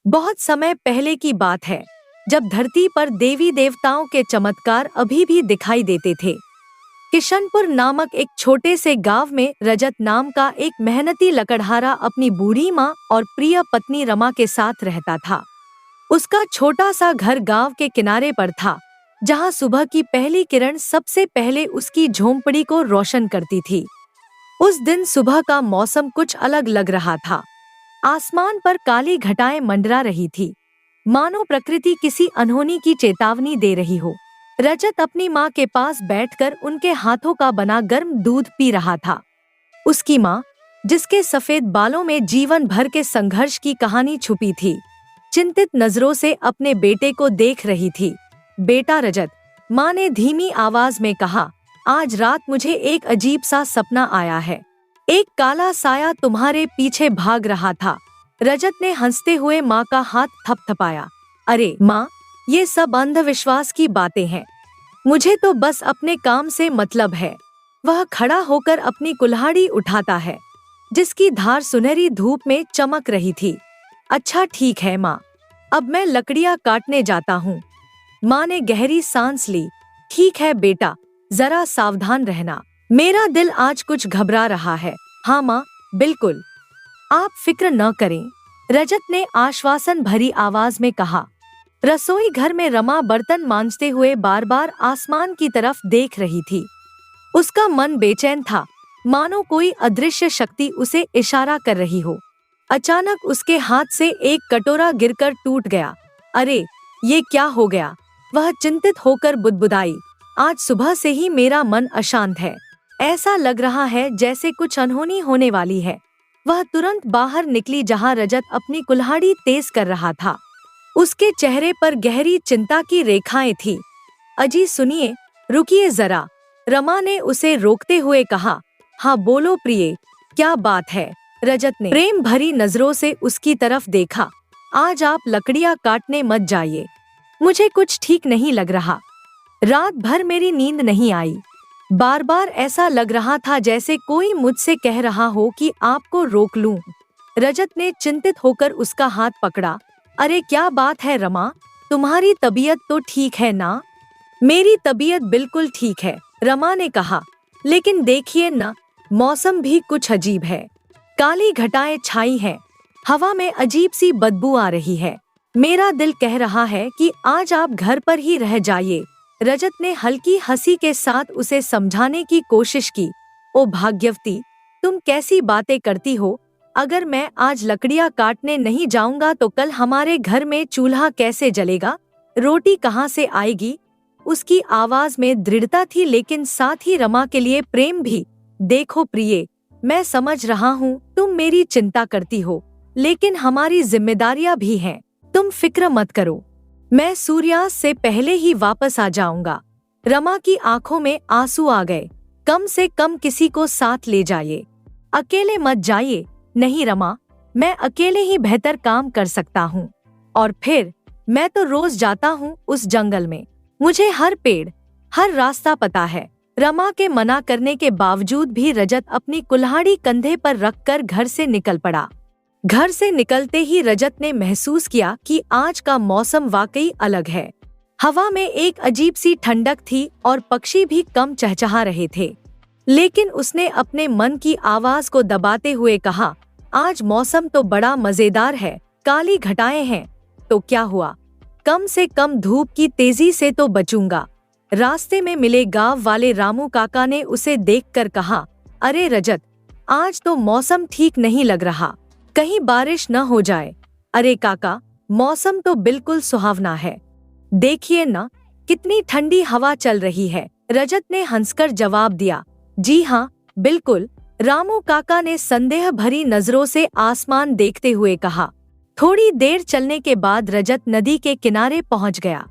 बहुत समय पहले की बात है, जब धरती पर देवी देवताओं के चमत्कार अभी भी दिखाई देते थे। किशनपुर नामक एक छोटे से गांव में रजत नाम का एक मेहनती लकड़हारा अपनी बूढ़ी माँ और प्रिय पत्नी रमा के साथ रहता था। उसका छोटा सा घर गांव के किनारे पर था, जहां सुबह की पहली किरण सबसे पहले उसकी झोंपड़ी को रोशन करती थी। उस दिन सुबह का मौसम कुछ अलग लग रहा था। आसमान पर काली घटाएं मंडरा रही थी, मानो प्रकृति किसी अनहोनी की चेतावनी दे रही हो। रजत अपनी माँ के पास बैठकर उनके हाथों का बना गर्म दूध पी रहा था। उसकी माँ, जिसके सफेद बालों में जीवन भर के संघर्ष की कहानी छुपी थी, चिंतित नजरों से अपने बेटे को देख रही थी। बेटा रजत, माँ ने धीमी आवाज में कहा, आज रात मुझे एक अजीब सा सपना आया है। एक काला साया तुम्हारे पीछे भाग रहा था। रजत ने हंसते हुए माँ का हाथ थपथपाया। अरे माँ, ये सब अंधविश्वास की बातें हैं। मुझे तो बस अपने काम से मतलब है। वह खड़ा होकर अपनी कुल्हाड़ी उठाता है, जिसकी धार सुनहरी धूप में चमक रही थी। अच्छा ठीक है माँ, अब मैं लकड़ियाँ काटने जाता हूँ। माँ ने गहरी सांस ली। ठीक है बेटा, जरा सावधान रहना। मेरा दिल आज कुछ घबरा रहा है। हाँ माँ, बिल्कुल, आप फिक्र न करें, रजत ने आश्वासन भरी आवाज में कहा। रसोई घर में रमा बर्तन मांजते हुए बार बार आसमान की तरफ देख रही थी। उसका मन बेचैन था, मानो कोई अदृश्य शक्ति उसे इशारा कर रही हो। अचानक उसके हाथ से एक कटोरा गिरकर टूट गया। अरे, ये क्या हो गया? वह चिंतित होकर बुदबुदाई। आज सुबह से ही मेरा मन अशांत है। ऐसा लग रहा है जैसे कुछ अनहोनी होने वाली है। वह तुरंत बाहर निकली, जहां रजत अपनी कुल्हाड़ी तेज कर रहा था। उसके चेहरे पर गहरी चिंता की रेखाएं थीं। अजी सुनिए, रुकिए जरा, रमा ने उसे रोकते हुए कहा। हाँ बोलो प्रिय, क्या बात है? रजत ने प्रेम भरी नजरों से उसकी तरफ देखा। आज आप लकड़ियाँ काटने मत जाइए, मुझे कुछ ठीक नहीं लग रहा। रात भर मेरी नींद नहीं आई। बार बार ऐसा लग रहा था जैसे कोई मुझसे कह रहा हो कि आपको रोक लूं। रजत ने चिंतित होकर उसका हाथ पकड़ा। अरे क्या बात है रमा, तुम्हारी तबीयत तो ठीक है ना? मेरी तबीयत बिल्कुल ठीक है, रमा ने कहा। लेकिन देखिए न, मौसम भी कुछ अजीब है। काली घटाएं छाई हैं, हवा में अजीब सी बदबू आ रही है। मेरा दिल कह रहा है कि आज आप घर पर ही रह जाइए। रजत ने हल्की हंसी के साथ उसे समझाने की कोशिश की। ओ भाग्यवती, तुम कैसी बातें करती हो? अगर मैं आज लकड़ियाँ काटने नहीं जाऊंगा तो कल हमारे घर में चूल्हा कैसे जलेगा? रोटी कहाँ से आएगी? उसकी आवाज में दृढ़ता थी, लेकिन साथ ही रमा के लिए प्रेम भी। देखो प्रिय, मैं समझ रहा हूँ तुम मेरी चिंता करती हो, लेकिन हमारी जिम्मेदारियां भी हैं। तुम फिक्र मत करो, मैं सूर्यास्त से पहले ही वापस आ जाऊंगा। रमा की आंखों में आंसू आ गए। कम से कम किसी को साथ ले जाइए, अकेले मत जाइए। नहीं रमा, मैं अकेले ही बेहतर काम कर सकता हूँ। और फिर मैं तो रोज जाता हूँ उस जंगल में, मुझे हर पेड़ हर रास्ता पता है। रमा के मना करने के बावजूद भी रजत अपनी कुल्हाड़ी कंधे पर रखकर घर से निकल पड़ा। घर से निकलते ही रजत ने महसूस किया कि आज का मौसम वाकई अलग है। हवा में एक अजीब सी ठंडक थी और पक्षी भी कम चहचहा रहे थे। लेकिन उसने अपने मन की आवाज को दबाते हुए कहा, आज मौसम तो बड़ा मजेदार है। काली घटाएं हैं तो क्या हुआ, कम से कम धूप की तेजी से तो बचूंगा। रास्ते में मिले गांव वाले रामू काका ने उसे देखकर कहा, अरे रजत, आज तो मौसम ठीक नहीं लग रहा, कहीं बारिश न हो जाए। अरे काका, मौसम तो बिल्कुल सुहावना है, देखिए ना, कितनी ठंडी हवा चल रही है। रजत ने हंसकर जवाब दिया। जी हाँ, बिल्कुल, रामू काका ने संदेह भरी नजरों से आसमान देखते हुए कहा। थोड़ी देर चलने के बाद रजत नदी के किनारे पहुंच गया।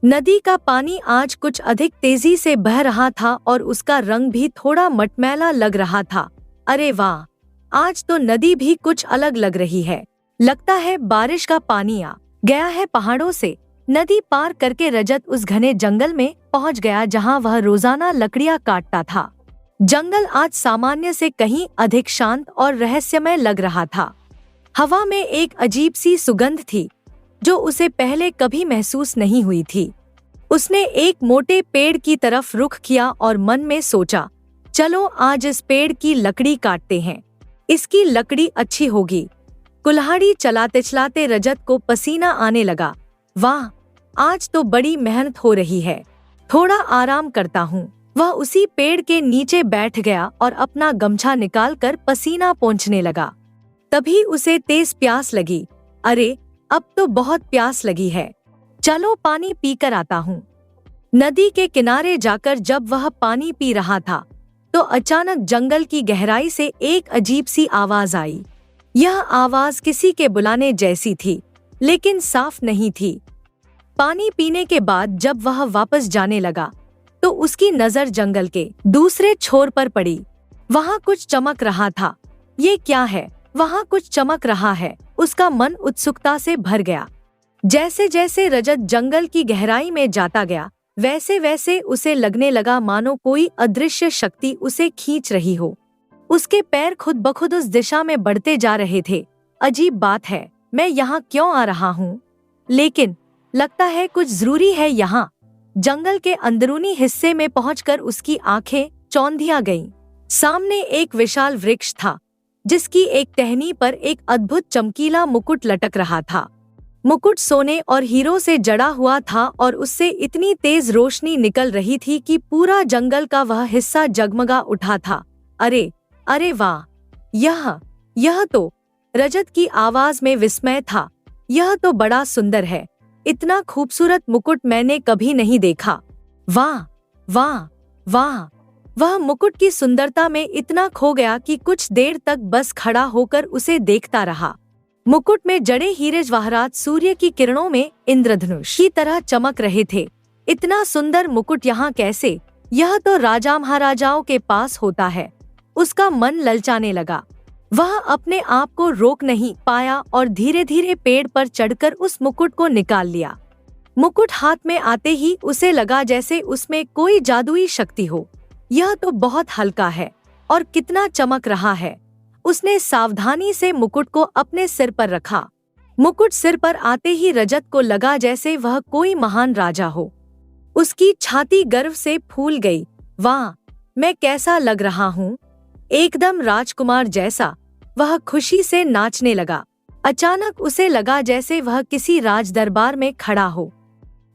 नदी का पानी आज कुछ अधिक तेजी से बह रहा था और उसका रंग भी थोड़ा मटमैला लग रहा था। अरे वाह, आज तो नदी भी कुछ अलग लग रही है। लगता है बारिश का पानी आ गया है पहाड़ों से। नदी पार करके रजत उस घने जंगल में पहुंच गया जहां वह रोजाना लकड़ियां काटता था। जंगल आज सामान्य से कहीं अधिक शांत और रहस्यमय लग रहा था। हवा में एक अजीब सी सुगंध थी जो उसे पहले कभी महसूस नहीं हुई थी। उसने एक मोटे पेड़ की तरफ रुख किया और मन में सोचा, चलो आज इस पेड़ की लकड़ी काटते हैं, इसकी लकड़ी अच्छी होगी। कुल्हाड़ी चलाते चलाते रजत को पसीना आने लगा। वाह, आज तो बड़ी मेहनत हो रही है, थोड़ा आराम करता हूँ। वह उसी पेड़ के नीचे बैठ गया और अपना गमछा निकालकर पसीना पोंछने लगा। तभी उसे तेज प्यास लगी। अरे, अब तो बहुत प्यास लगी है, चलो पानी पीकर आता हूँ। नदी के किनारे जाकर जब वह पानी पी रहा था तो अचानक जंगल की गहराई से एक अजीब सी आवाज आई। यह आवाज किसी के बुलाने जैसी थी, लेकिन साफ नहीं थी। पानी पीने के बाद जब वह वापस जाने लगा तो उसकी नजर जंगल के दूसरे छोर पर पड़ी। वहाँ कुछ चमक रहा था। ये क्या है? वहाँ कुछ चमक रहा है। उसका मन उत्सुकता से भर गया। जैसे जैसे रजत जंगल की गहराई में जाता गया, वैसे वैसे उसे लगने लगा मानो कोई अदृश्य शक्ति उसे खींच रही हो। उसके पैर खुद ब खुद उस दिशा में बढ़ते जा रहे थे। अजीब बात है, मैं यहाँ क्यों आ रहा हूँ? लेकिन लगता है कुछ जरूरी है यहाँ। जंगल के अंदरूनी हिस्से में पहुंचकर उसकी आंखें चौंधिया गईं। सामने एक विशाल वृक्ष था जिसकी एक टहनी पर एक अद्भुत चमकीला मुकुट लटक रहा था। मुकुट सोने और हीरो से जड़ा हुआ था और उससे इतनी तेज रोशनी निकल रही थी कि पूरा जंगल का वह हिस्सा जगमगा उठा था। अरे अरे वाह, यह तो, रजत की आवाज में विस्मय था। यह तो बड़ा सुंदर है, इतना खूबसूरत मुकुट मैंने कभी नहीं देखा। वाह वाह वाह। वह मुकुट की सुंदरता में इतना खो गया कि कुछ देर तक बस खड़ा होकर उसे देखता रहा। मुकुट में जड़े हीरे जवाहरात सूर्य की किरणों में इंद्रधनुष की तरह चमक रहे थे। इतना सुंदर मुकुट यहाँ कैसे? यह तो राजा महाराजाओं के पास होता है। उसका मन ललचाने लगा। वह अपने आप को रोक नहीं पाया और धीरे धीरे पेड़ पर चढ़कर उस मुकुट को निकाल लिया। मुकुट हाथ में आते ही उसे लगा जैसे उसमें कोई जादुई शक्ति हो। यह तो बहुत हल्का है और कितना चमक रहा है। उसने सावधानी से मुकुट को अपने सिर पर रखा। मुकुट सिर पर आते ही रजत को लगा जैसे वह कोई महान राजा हो। उसकी छाती गर्व से फूल गई। वाह, मैं कैसा लग रहा हूँ, एकदम राजकुमार जैसा। वह खुशी से नाचने लगा। अचानक उसे लगा जैसे वह किसी राजदरबार में खड़ा हो।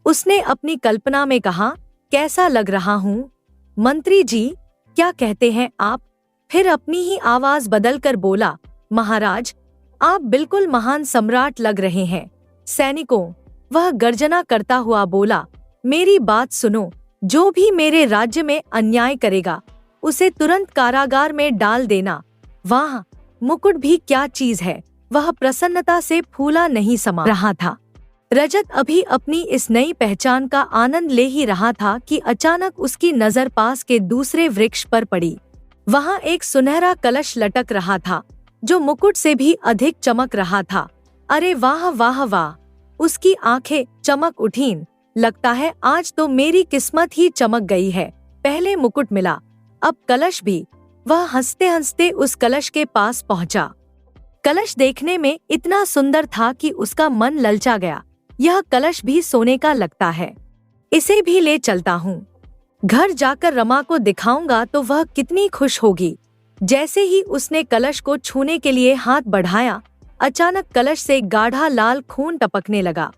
उसने अपनी कल्पना में कहा, कैसा लग रहा हूँ? मंत्री जी, क्या कहते हैं आप? फिर अपनी ही आवाज बदलकर बोला, महाराज, आप बिल्कुल महान सम्राट लग रहे हैं। सैनिकों, वह गर्जना करता हुआ बोला, मेरी बात सुनो। जो भी मेरे राज्य में अन्याय करेगा उसे तुरंत कारागार में डाल देना। वाह, मुकुट भी क्या चीज है। वह प्रसन्नता से फूला नहीं समा रहा था। रजत अभी अपनी इस नई पहचान का आनंद ले ही रहा था कि अचानक उसकी नजर पास के दूसरे वृक्ष पर पड़ी। वहाँ एक सुनहरा कलश लटक रहा था जो मुकुट से भी अधिक चमक रहा था। अरे वाह वाह वाह, उसकी आंखें चमक उठीं। लगता है आज तो मेरी किस्मत ही चमक गई है। पहले मुकुट मिला, अब कलश भी। वह हंसते हंसते उस कलश के पास पहुंचा। कलश देखने में इतना सुंदर था कि उसका मन ललचा गया। यह कलश भी सोने का लगता है, इसे भी ले चलता हूँ। घर जाकर रमा को दिखाऊंगा तो वह कितनी खुश होगी। जैसे ही उसने कलश को छूने के लिए हाथ बढ़ाया, अचानक कलश से गाढ़ा लाल खून टपकने लगा।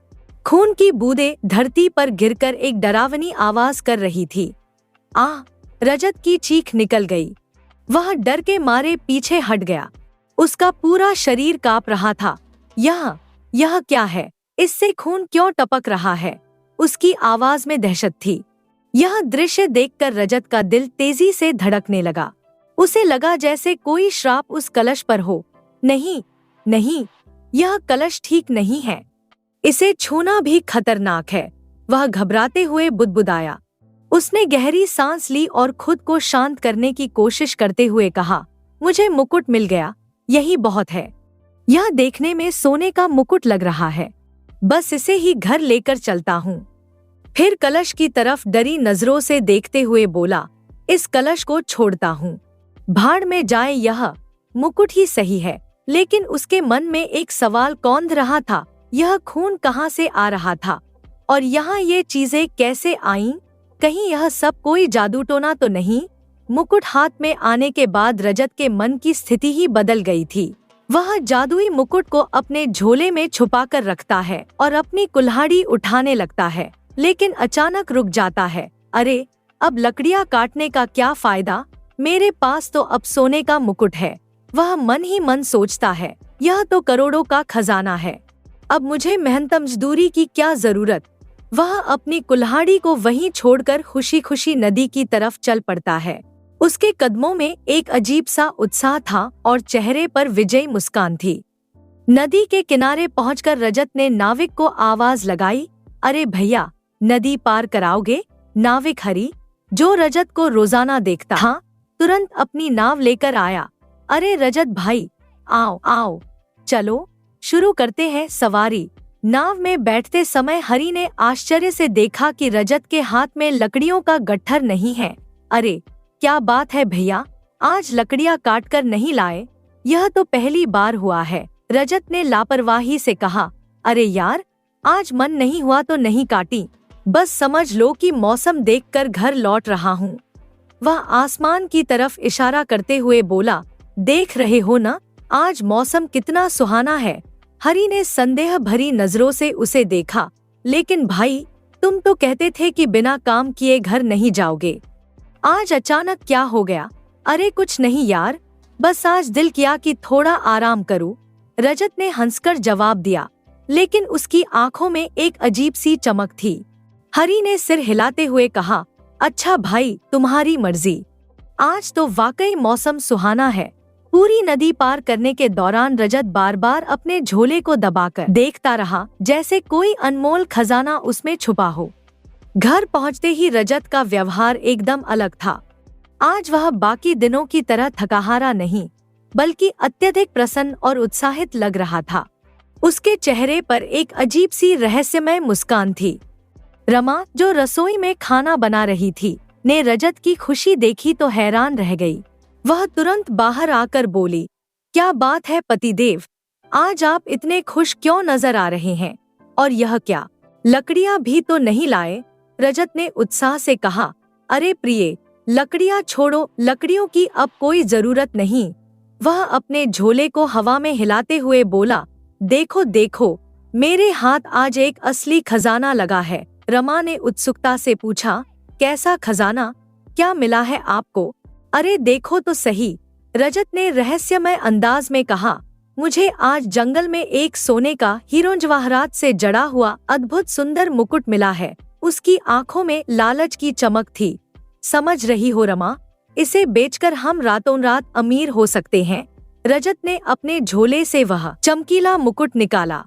खून की बूंदें धरती पर गिरकर एक डरावनी आवाज कर रही थी। आह! रजत की चीख निकल गई। वह डर के मारे पीछे हट गया। उसका पूरा शरीर कांप रहा था। यह क्या है? इससे खून क्यों टपक रहा है? उसकी आवाज में दहशत थी। यह दृश्य देखकर रजत का दिल तेजी से धड़कने लगा। उसे लगा जैसे कोई श्राप उस कलश पर हो। नहीं नहीं, यह कलश ठीक नहीं है, इसे छूना भी खतरनाक है। वह घबराते हुए बुदबुदाया। उसने गहरी सांस ली और खुद को शांत करने की कोशिश करते हुए कहा, मुझे मुकुट मिल गया, यही बहुत है। यह देखने में सोने का मुकुट लग रहा है, बस इसे ही घर लेकर चलता हूँ। फिर कलश की तरफ डरी नजरों से देखते हुए बोला, इस कलश को छोड़ता हूँ, भाड़ में जाए, यह मुकुट ही सही है। लेकिन उसके मन में एक सवाल कौंध रहा था, यह खून कहाँ से आ रहा था और यहाँ ये चीजें कैसे आईं? कहीं यह सब कोई जादूटोना तो नहीं? मुकुट हाथ में आने के बाद रजत के मन की स्थिति ही बदल गई थी। वह जादुई मुकुट को अपने झोले में छुपाकर रखता है और अपनी कुल्हाड़ी उठाने लगता है, लेकिन अचानक रुक जाता है। अरे, अब लकड़ियाँ काटने का क्या फायदा? मेरे पास तो अब सोने का मुकुट है। वह मन ही मन सोचता है, यह तो करोड़ों का खजाना है। अब मुझे मेहनत मजदूरी की क्या जरूरत? वह अपनी कुल्हाड़ी को वहीं छोड़कर खुशी खुशी नदी की तरफ चल पड़ता है। उसके कदमों में एक अजीब सा उत्साह था और चेहरे पर विजयी मुस्कान थी। नदी के किनारे पहुंचकर रजत ने नाविक को आवाज लगाई, अरे भैया, नदी पार कराओगे? नाविक हरी, जो रजत को रोजाना देखता था, तुरंत अपनी नाव लेकर आया। अरे रजत भाई, आओ आओ, चलो शुरू करते हैं सवारी। नाव में बैठते समय हरी ने आश्चर्य से देखा कि रजत के हाथ में लकड़ियों का गट्ठर नहीं है। अरे क्या बात है भैया, आज लकड़ियाँ काट कर नहीं लाए? यह तो पहली बार हुआ है। रजत ने लापरवाही से कहा, अरे यार, आज मन नहीं हुआ तो नहीं काटी, बस समझ लो कि मौसम देखकर घर लौट रहा हूँ। वह आसमान की तरफ इशारा करते हुए बोला, देख रहे हो ना, आज मौसम कितना सुहाना है। हरी ने संदेह भरी नजरों से उसे देखा, लेकिन भाई, तुम तो कहते थे कि बिना काम किए घर नहीं जाओगे, आज अचानक क्या हो गया? अरे कुछ नहीं यार, बस आज दिल किया कि थोड़ा आराम करूं। रजत ने हंसकर जवाब दिया, लेकिन उसकी आंखों में एक अजीब सी चमक थी। हरी ने सिर हिलाते हुए कहा, अच्छा भाई, तुम्हारी मर्जी। आज तो वाकई मौसम सुहाना है। पूरी नदी पार करने के दौरान रजत बार बार अपने झोले को दबाकर देखता रहा, जैसे कोई अनमोल खजाना उसमें छुपा हो। घर पहुंचते ही रजत का व्यवहार एकदम अलग था। आज वह बाकी दिनों की तरह थकाहारा नहीं, बल्कि अत्यधिक प्रसन्न और उत्साहित लग रहा था। उसके चेहरे पर एक अजीब सी रहस्यमय मुस्कान थी। रमा, जो रसोई में खाना बना रही थी, ने रजत की खुशी देखी तो हैरान रह गई। वह तुरंत बाहर आकर बोली, क्या बात है पतिदेव, आज आप इतने खुश क्यों नजर आ रहे हैं? और यह क्या, लकड़ियाँ भी तो नहीं लाए? रजत ने उत्साह से कहा, अरे प्रिय, लकड़ियाँ छोड़ो, लकड़ियों की अब कोई जरूरत नहीं। वह अपने झोले को हवा में हिलाते हुए बोला, देखो देखो, मेरे हाथ आज एक असली खजाना लगा है। रमा ने उत्सुकता से पूछा, कैसा खजाना? क्या मिला है आपको? अरे देखो तो सही, रजत ने रहस्यमय अंदाज में कहा, मुझे आज जंगल में एक सोने का हीरो जवाहरात से जड़ा हुआ अद्भुत सुंदर मुकुट मिला है। उसकी आंखों में लालच की चमक थी। समझ रही हो रमा, इसे बेचकर हम रातों रात अमीर हो सकते हैं। रजत ने अपने झोले से वह चमकीला मुकुट निकाला।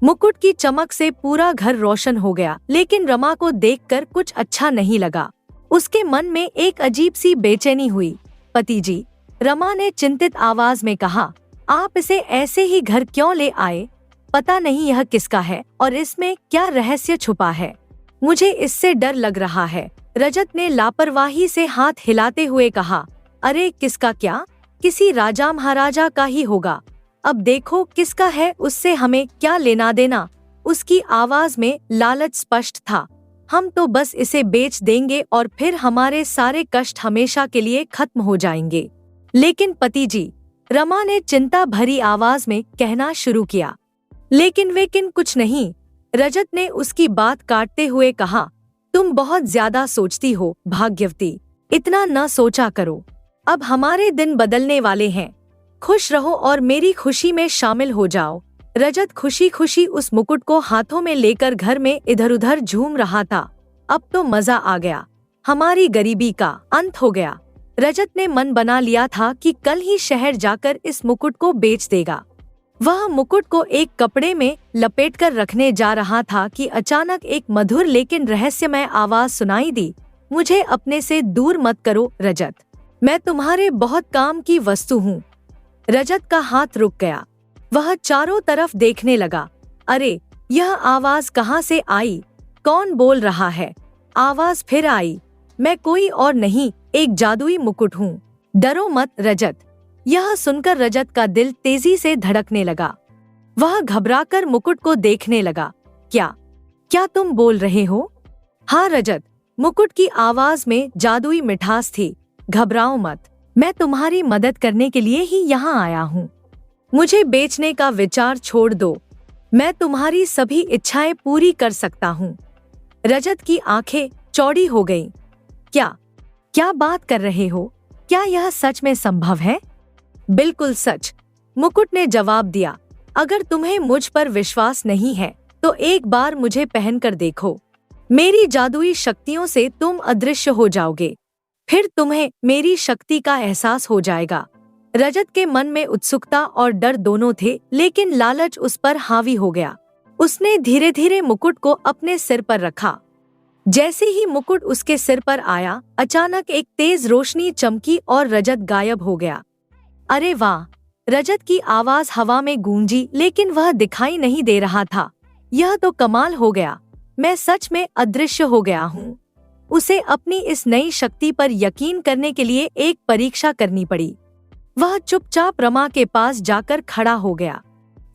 मुकुट की चमक से पूरा घर रोशन हो गया, लेकिन रमा को देखकर कुछ अच्छा नहीं लगा। उसके मन में एक अजीब सी बेचैनी हुई। पति जी, रमा ने चिंतित आवाज में कहा, आप इसे ऐसे ही घर क्यों ले आए? पता नहीं यह किसका है और इसमें क्या रहस्य छुपा है। मुझे इससे डर लग रहा है। रजत ने लापरवाही से हाथ हिलाते हुए कहा, अरे किसका क्या, किसी राजा महाराजा का ही होगा। अब देखो किसका है, उससे हमें क्या लेना देना। उसकी आवाज में लालच स्पष्ट था। हम तो बस इसे बेच देंगे और फिर हमारे सारे कष्ट हमेशा के लिए खत्म हो जाएंगे। लेकिन पति जी, रमा ने चिंता भरी आवाज में कहना शुरू किया। लेकिन कुछ नहीं, रजत ने उसकी बात काटते हुए कहा, तुम बहुत ज्यादा सोचती हो भाग्यवती, इतना न सोचा करो। अब हमारे दिन बदलने वाले हैं, खुश रहो और मेरी खुशी में शामिल हो जाओ। रजत खुशी खुशी उस मुकुट को हाथों में लेकर घर में इधर उधर झूम रहा था। अब तो मजा आ गया, हमारी गरीबी का अंत हो गया। रजत ने मन बना लिया था कि कल ही शहर जाकर इस मुकुट को बेच देगा। वह मुकुट को एक कपड़े में लपेटकर रखने जा रहा था कि अचानक एक मधुर लेकिन रहस्यमय आवाज सुनाई दी, मुझे अपने से दूर मत करो रजत, मैं तुम्हारे बहुत काम की वस्तु हूँ। रजत का हाथ रुक गया। वह चारों तरफ देखने लगा। अरे, यह आवाज कहाँ से आई? कौन बोल रहा है? आवाज फिर आई, मैं कोई और नहीं, एक जादुई मुकुट हूँ। डरो मत रजत, यह सुनकर रजत का दिल तेजी से धड़कने लगा। वह घबराकर मुकुट को देखने लगा। क्या क्या तुम बोल रहे हो? हाँ रजत, मुकुट की आवाज में जादुई मिठास थी। घबराओ मत, मैं तुम्हारी मदद करने के लिए ही यहाँ आया हूँ। मुझे बेचने का विचार छोड़ दो, मैं तुम्हारी सभी इच्छाएं पूरी कर सकता हूँ। रजत की आंखें चौड़ी हो गईं। क्या क्या बात कर रहे हो? क्या यह सच में संभव है? बिल्कुल सच, मुकुट ने जवाब दिया। अगर तुम्हें मुझ पर विश्वास नहीं है तो एक बार मुझे पहनकर देखो। मेरी जादुई शक्तियों से तुम अदृश्य हो जाओगे, फिर तुम्हें मेरी शक्ति का एहसास हो जाएगा। रजत के मन में उत्सुकता और डर दोनों थे, लेकिन लालच उस पर हावी हो गया। उसने धीरे धीरे मुकुट को अपने सिर पर रखा। जैसे ही मुकुट उसके सिर पर आया, अचानक एक तेज रोशनी चमकी और रजत गायब हो गया। अरे वाह! रजत की आवाज हवा में गूंजी, लेकिन वह दिखाई नहीं दे रहा था। यह तो कमाल हो गया, मैं सच में अदृश्य हो गया हूँ। उसे अपनी इस नई शक्ति पर यकीन करने के लिए एक परीक्षा करनी पड़ी। वह चुपचाप रमा के पास जाकर खड़ा हो गया।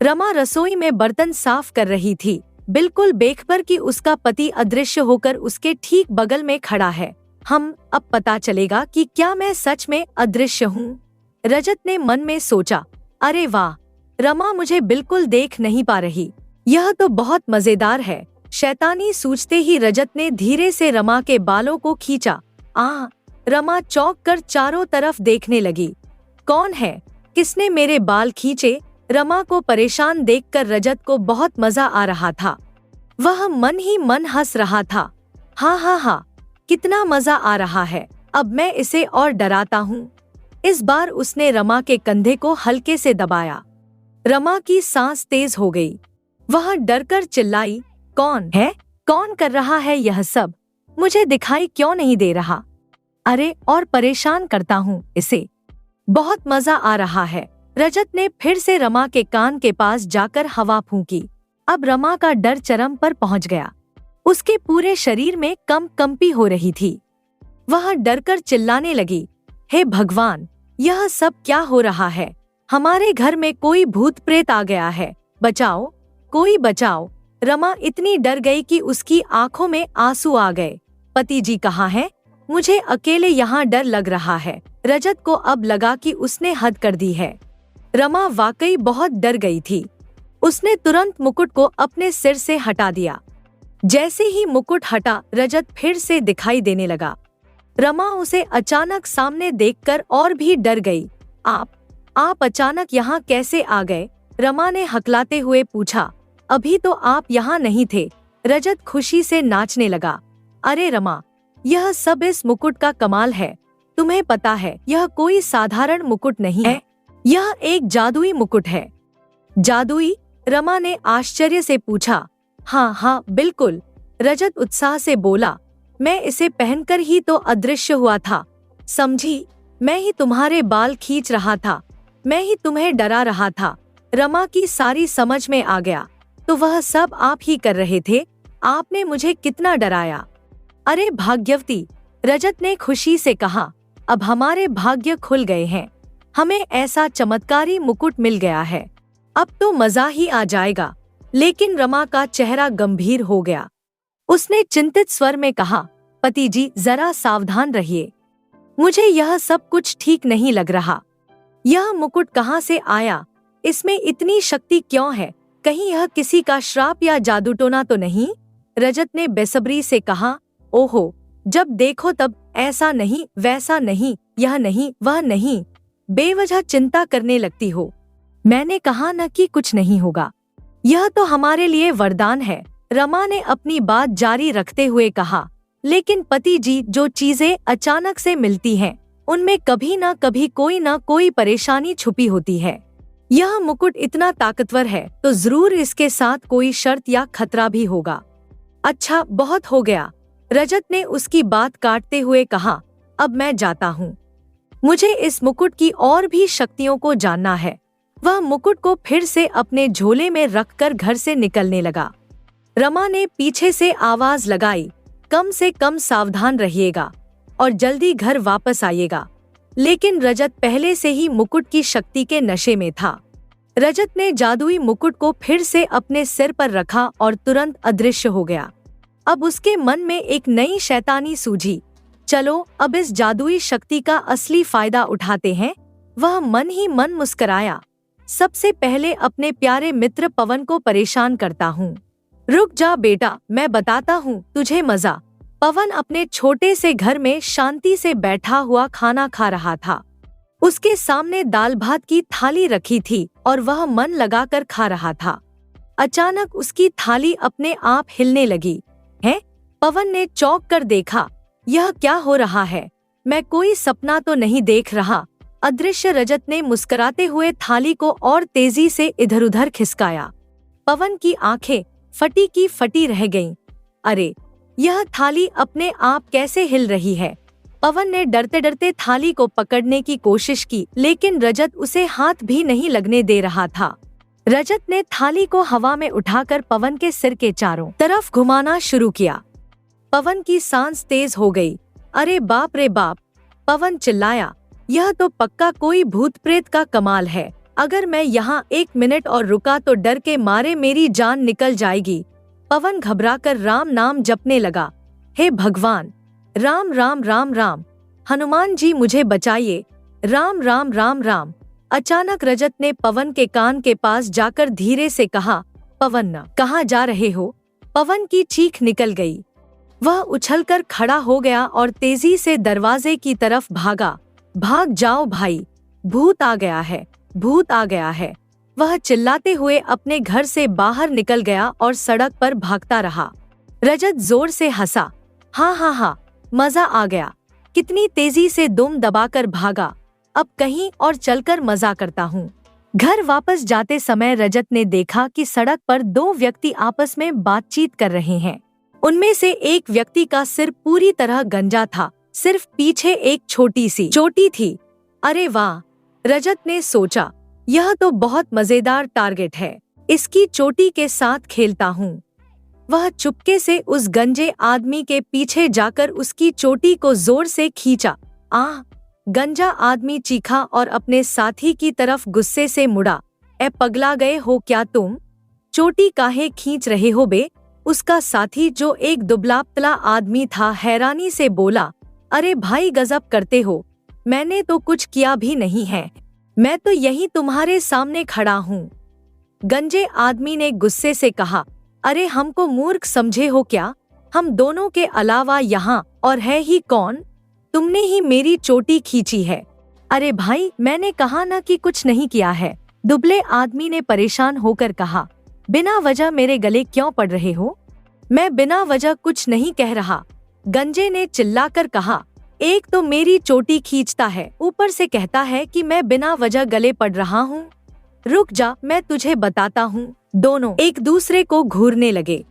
रमा रसोई में बर्तन साफ कर रही थी, बिल्कुल बेखबर कि उसका पति अदृश्य होकर उसके ठीक बगल में खड़ा है। अब पता चलेगा कि क्या मैं सच में अदृश्य हूँ? रजत ने मन में सोचा। अरे वाह, रमा मुझे बिल्कुल देख नहीं पा रही। यह तो बहुत मजेदार है। शैतानी सूझते ही रजत ने धीरे से रमा के बालों को खींचा। रमा चौंक कर चारों तरफ देखने लगी। कौन है? किसने मेरे बाल खींचे? रमा को परेशान देखकर रजत को बहुत मजा आ रहा था। वह मन ही मन हंस रहा था। हाँ, कितना मजा आ रहा है, अब मैं इसे और डराता हूँ। इस बार उसने रमा के कंधे को हल्के से दबाया। रमा की सांस तेज हो गई। वह डरकर चिल्लाई, कौन है? कौन कर रहा है यह सब? मुझे दिखाई क्यों नहीं दे रहा? अरे और परेशान करता हूँ इसे। बहुत मजा आ रहा है। रजत ने फिर से रमा के कान के पास जाकर हवा फूंकी। अब रमा का डर चरम पर पहुंच गया। उसके पूरे शरीर में कंपी हो रही थी। वह डरकर चिल्लाने लगी, हे भगवान, यह सब क्या हो रहा है? हमारे घर में कोई भूत प्रेत आ गया है, बचाओ, कोई बचाओ। रमा इतनी डर गई कि उसकी आंखों में आंसू आ गए। पति जी कहाँ हैं? मुझे अकेले यहाँ डर लग रहा है। रजत को अब लगा कि उसने हद कर दी है। रमा वाकई बहुत डर गई थी। उसने तुरंत मुकुट को अपने सिर से हटा दिया। जैसे ही मुकुट हटा, रजत फिर से दिखाई देने लगा। रमा उसे अचानक सामने देखकर और भी डर गई। आप अचानक यहाँ कैसे आ गए? रमा ने हकलाते हुए पूछा। अभी तो आप यहाँ नहीं थे। रजत खुशी से नाचने लगा। अरे रमा, यह सब इस मुकुट का कमाल है। तुम्हें पता है, यह कोई साधारण मुकुट नहीं है, यह एक जादुई मुकुट है। जादुई? रमा ने आश्चर्य से पूछा। हाँ, बिल्कुल, रजत उत्साह से बोला। मैं इसे पहनकर ही तो अदृश्य हुआ था, समझी? मैं ही तुम्हारे बाल खींच रहा था, मैं ही तुम्हें डरा रहा था। रमा की सारी समझ में आ गया। तो वह सब आप ही कर रहे थे? आपने मुझे कितना डराया। अरे भाग्यवती, रजत ने खुशी से कहा, अब हमारे भाग्य खुल गए हैं। हमें ऐसा चमत्कारी मुकुट मिल गया है, अब तो मजा ही आ जाएगा। लेकिन रमा का चेहरा गंभीर हो गया। उसने चिंतित स्वर में कहा, पति जी जरा सावधान रहिए, मुझे यह सब कुछ ठीक नहीं लग रहा। यह मुकुट कहाँ से आया? इसमें इतनी शक्ति क्यों है? कहीं यह किसी का श्राप या जादूटोना तो नहीं? रजत ने बेसब्री से कहा। ओहो, जब देखो तब ऐसा नहीं, वैसा नहीं, यह नहीं, वह नहीं, बेवजह चिंता करने लगती हो। मैंने कहा न कि कुछ नहीं होगा। यह तो हमारे लिए वरदान है, रमा ने अपनी बात जारी रखते हुए कहा। लेकिन पति जी, जो चीजें अचानक से मिलती हैं, उनमें कभी न कभी कोई न कोई परेशानी छुपी होती है। यह मुकुट इतना ताकतवर है तो जरूर इसके साथ कोई शर्त या खतरा भी होगा। अच्छा, बहुत हो गया, रजत ने उसकी बात काटते हुए कहा। अब मैं जाता हूँ, मुझे इस मुकुट की और भी शक्तियों को जानना है। वह मुकुट को फिर से अपने झोले में रखकर घर से निकलने लगा। रमा ने पीछे से आवाज लगाई, कम से कम सावधान रहिएगा और जल्दी घर वापस आइएगा। लेकिन रजत पहले से ही मुकुट की शक्ति के नशे में था। रजत ने जादुई मुकुट को फिर से अपने सिर पर रखा और तुरंत अदृश्य हो गया। अब उसके मन में एक नई शैतानी सूझी। चलो अब इस जादुई शक्ति का असली फायदा उठाते हैं। वह मन ही मन मुस्कराया। सबसे पहले अपने प्यारे मित्र पवन को परेशान करता हूँ। रुक जा बेटा, मैं बताता हूँ तुझे मजा। पवन अपने छोटे से घर में शांति से बैठा हुआ खाना खा रहा था। उसके सामने दाल भात की थाली रखी थी और वह मन लगाकर खा रहा था। अचानक उसकी थाली अपने आप हिलने लगी। है? पवन ने चौंक कर देखा। यह क्या हो रहा है? मैं कोई सपना तो नहीं देख रहा। अदृश्य रजत ने मुस्कुराते हुए थाली को और तेजी से इधर उधर खिसकाया। पवन की आंखें फटी की फटी रह गईं। अरे, यह थाली अपने आप कैसे हिल रही है? पवन ने डरते डरते थाली को पकड़ने की कोशिश की, लेकिन रजत उसे हाथ भी नहीं लगने दे रहा था। रजत ने थाली को हवा में उठाकर पवन के सिर के चारों तरफ घुमाना शुरू किया। पवन की सांस तेज हो गई। अरे बाप रे बाप! पवन चिल्लाया। यह तो पक्का कोई भूत प्रेत का कमाल है। अगर मैं यहाँ 1 मिनट और रुका तो डर के मारे मेरी जान निकल जाएगी। पवन घबराकर राम नाम जपने लगा। हे भगवान, राम राम राम राम, हनुमान जी मुझे बचाइए, राम राम राम राम। अचानक रजत ने पवन के कान के पास जाकर धीरे से कहा, पवन, कहाँ जा रहे हो? पवन की चीख निकल गई। वह उछलकर खड़ा हो गया और तेजी से दरवाजे की तरफ भागा। भाग जाओ भाई, भूत आ गया है, भूत आ गया है। वह चिल्लाते हुए अपने घर से बाहर निकल गया और सड़क पर भागता रहा। रजत जोर से हंसा। हाँ हाँ हाँ, मजा आ गया। कितनी तेजी से दुम दबाकर भागा। अब कहीं और चलकर मजा करता हूँ। घर वापस जाते समय रजत ने देखा कि सड़क पर 2 व्यक्ति आपस में बातचीत कर रहे हैं। उनमें से एक व्यक्ति का सिर पूरी तरह गंजा था, सिर्फ पीछे एक छोटी सी चोटी थी। अरे वाह, रजत ने सोचा, यह तो बहुत मजेदार टारगेट है। इसकी चोटी के साथ खेलता हूँ। वह चुपके से उस गंजे आदमी के पीछे जाकर उसकी चोटी को जोर से खींचा। आह! गंजा आदमी चीखा और अपने साथी की तरफ गुस्से से मुड़ा। ए पगला गए हो क्या तुम? चोटी काहे खींच रहे हो बे? उसका साथी जो एक दुबला पतला आदमी था हैरानी से बोला। अरे भाई गजब करते हो, मैंने तो कुछ किया भी नहीं है, मैं तो यहीं तुम्हारे सामने खड़ा हूँ। गंजे आदमी ने गुस्से से कहा। अरे हमको मूर्ख समझे हो क्या? हम दोनों के अलावा यहाँ और है ही कौन? तुमने ही मेरी चोटी खींची है। अरे भाई, मैंने कहा ना कि कुछ नहीं किया है, दुबले आदमी ने परेशान होकर कहा। बिना वजह मेरे गले क्यों पड़ रहे हो? मैं बिना वजह कुछ नहीं कह रहा, गंजे ने चिल्लाकर कहा। एक तो मेरी चोटी खींचता है, ऊपर से कहता है कि मैं बिना वजह गले पड़ रहा हूँ। रुक जा, मैं तुझे बताता हूँ। दोनों एक दूसरे को घूरने लगे।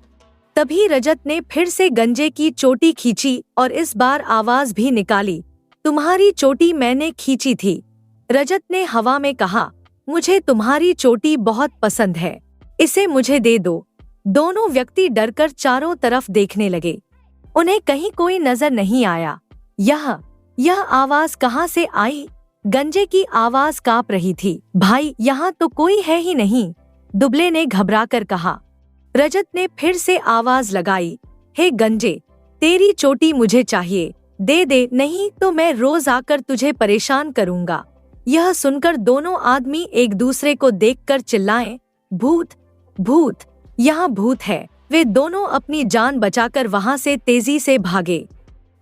तभी रजत ने फिर से गंजे की चोटी खींची और इस बार आवाज भी निकाली। तुम्हारी चोटी मैंने खींची थी। रजत ने हवा में कहा, मुझे तुम्हारी चोटी बहुत पसंद है, इसे मुझे दे दो। दोनों व्यक्ति डरकर चारों तरफ देखने लगे। उन्हें कहीं कोई नजर नहीं आया। यह आवाज कहाँ से आई? गंजे की आवाज कांप रही थी। भाई, यहाँ तो कोई है ही नहीं, दुबले ने घबराकर कहा। रजत ने फिर से आवाज लगाई। हे गंजे, तेरी चोटी मुझे चाहिए, दे दे, नहीं तो मैं रोज आकर तुझे परेशान करूँगा। यह सुनकर दोनों आदमी एक दूसरे को देखकर चिल्लाए, भूत, भूत, यहाँ भूत है। वे दोनों अपनी जान बचाकर वहाँ से तेजी से भागे।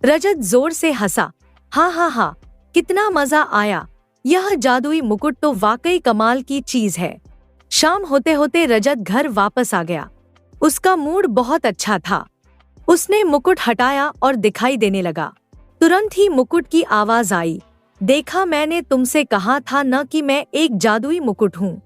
रजत जोर से हंसा। हाँ हाँ हाँ, कितना मजा आया। यह जादुई मुकुट तो वाकई कमाल की चीज है। शाम होते होते रजत घर वापस आ गया। उसका मूड बहुत अच्छा था। उसने मुकुट हटाया और दिखाई देने लगा। तुरंत ही मुकुट की आवाज आई। देखा, मैंने तुमसे कहा था न कि मैं एक जादुई मुकुट हूँ।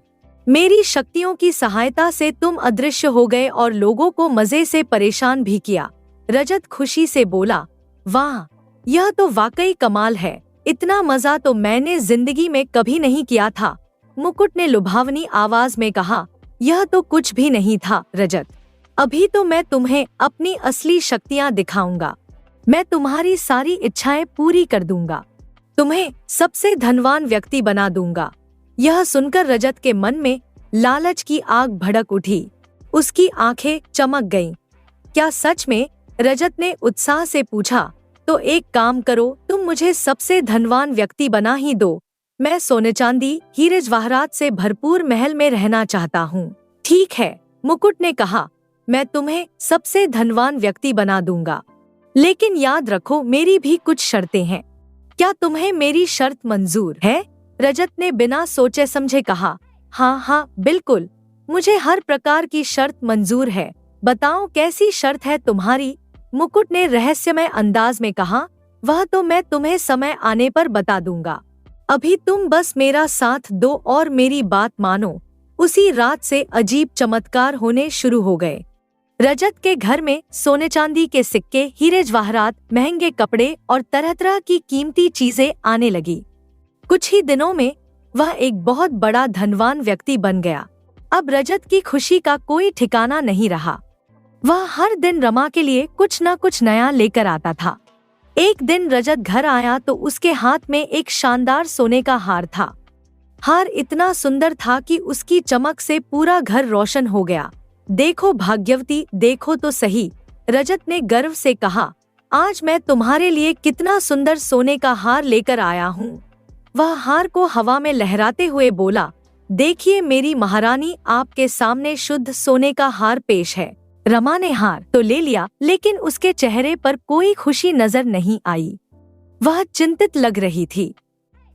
मेरी शक्तियों की सहायता से तुम अदृश्य हो गए और लोगों को मजे से परेशान भी किया। रजत खुशी से बोला, वाह, यह तो वाकई कमाल है। इतना मजा तो मैंने जिंदगी में कभी नहीं किया था। मुकुट ने लुभावनी आवाज में कहा। यह तो कुछ भी नहीं था रजत, अभी तो मैं तुम्हें अपनी असली शक्तियाँ दिखाऊंगा। मैं तुम्हारी सारी इच्छाएं पूरी कर दूंगा। तुम्हें सबसे धनवान व्यक्ति बना दूंगा। यह सुनकर रजत के मन में लालच की आग भड़क उठी। उसकी आंखें चमक गईं। क्या सच में? रजत ने उत्साह से पूछा। तो एक काम करो, तुम मुझे सबसे धनवान व्यक्ति बना ही दो। मैं सोने चांदी हीरे जवाहरात से भरपूर महल में रहना चाहता हूँ। ठीक है, मुकुट ने कहा, मैं तुम्हें सबसे धनवान व्यक्ति बना दूंगा, लेकिन याद रखो मेरी भी कुछ शर्तें हैं। क्या तुम्हें मेरी शर्त मंजूर है? रजत ने बिना सोचे समझे कहा। हाँ हाँ बिल्कुल, मुझे हर प्रकार की शर्त मंजूर है। बताओ कैसी शर्त है तुम्हारी? मुकुट ने रहस्यमय अंदाज में कहा। वह तो मैं तुम्हें समय आने पर बता दूंगा। अभी तुम बस मेरा साथ दो और मेरी बात मानो। उसी रात से अजीब चमत्कार होने शुरू हो गए। रजत के घर में सोने चांदी के सिक्के, हीरे जवाहरात, महंगे कपड़े और तरह तरह की कीमती चीजें आने लगी। कुछ ही दिनों में वह एक बहुत बड़ा धनवान व्यक्ति बन गया। अब रजत की खुशी का कोई ठिकाना नहीं रहा। वह हर दिन रमा के लिए कुछ न कुछ नया लेकर आता था। एक दिन रजत घर आया तो उसके हाथ में एक शानदार सोने का हार था। हार इतना सुंदर था कि उसकी चमक से पूरा घर रोशन हो गया। देखो भाग्यवती, देखो तो सही, रजत ने गर्व से कहा। आज मैं तुम्हारे लिए कितना सुंदर सोने का हार लेकर आया हूँ। वह हार को हवा में लहराते हुए बोला, देखिए मेरी महारानी, आपके सामने शुद्ध सोने का हार पेश है। रमा ने हार तो ले लिया, लेकिन उसके चेहरे पर कोई खुशी नजर नहीं आई। वह चिंतित लग रही थी।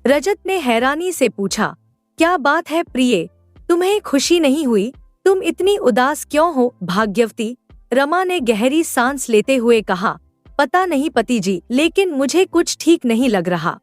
रजत ने हैरानी से पूछा, क्या बात है प्रिय, तुम्हें खुशी नहीं हुई? तुम इतनी उदास क्यों हो भाग्यवती? रमा ने गहरी सांस लेते हुए कहा, पता नहीं पति जी, लेकिन मुझे कुछ ठीक नहीं लग रहा।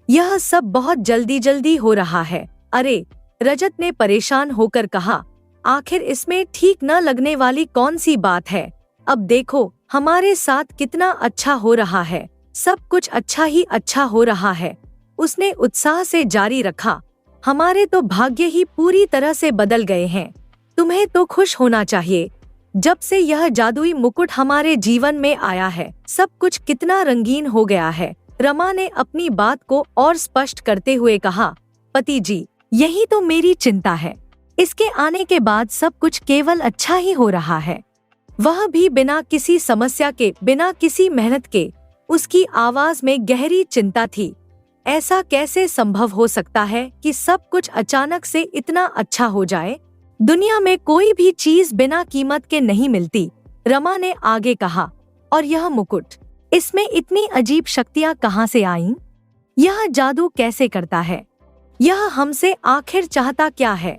यह सब बहुत जल्दी जल्दी हो रहा है। अरे, रजत ने परेशान होकर कहा, आखिर इसमें ठीक न लगने वाली कौन सी बात है? अब देखो हमारे साथ कितना अच्छा हो रहा है, सब कुछ अच्छा ही अच्छा हो रहा है। उसने उत्साह से जारी रखा, हमारे तो भाग्य ही पूरी तरह से बदल गए हैं। तुम्हें तो खुश होना चाहिए। जब से यह जादुई मुकुट हमारे जीवन में आया है, सब कुछ कितना रंगीन हो गया है। रमा ने अपनी बात को और स्पष्ट करते हुए कहा, पति जी, यही तो मेरी चिंता है। इसके आने के बाद सब कुछ केवल अच्छा ही हो रहा है। वह भी बिना किसी समस्या के, बिना किसी मेहनत के। उसकी आवाज में गहरी चिंता थी। ऐसा कैसे संभव हो सकता है कि सब कुछ अचानक से इतना अच्छा हो जाए? दुनिया में कोई भी चीज बिना कीमत के नहीं मिलती, रमा ने आगे कहा। और यह मुकुट, इसमें इतनी अजीब शक्तियाँ कहाँ से आईं? यह जादू कैसे करता है? यह हमसे आखिर चाहता क्या है?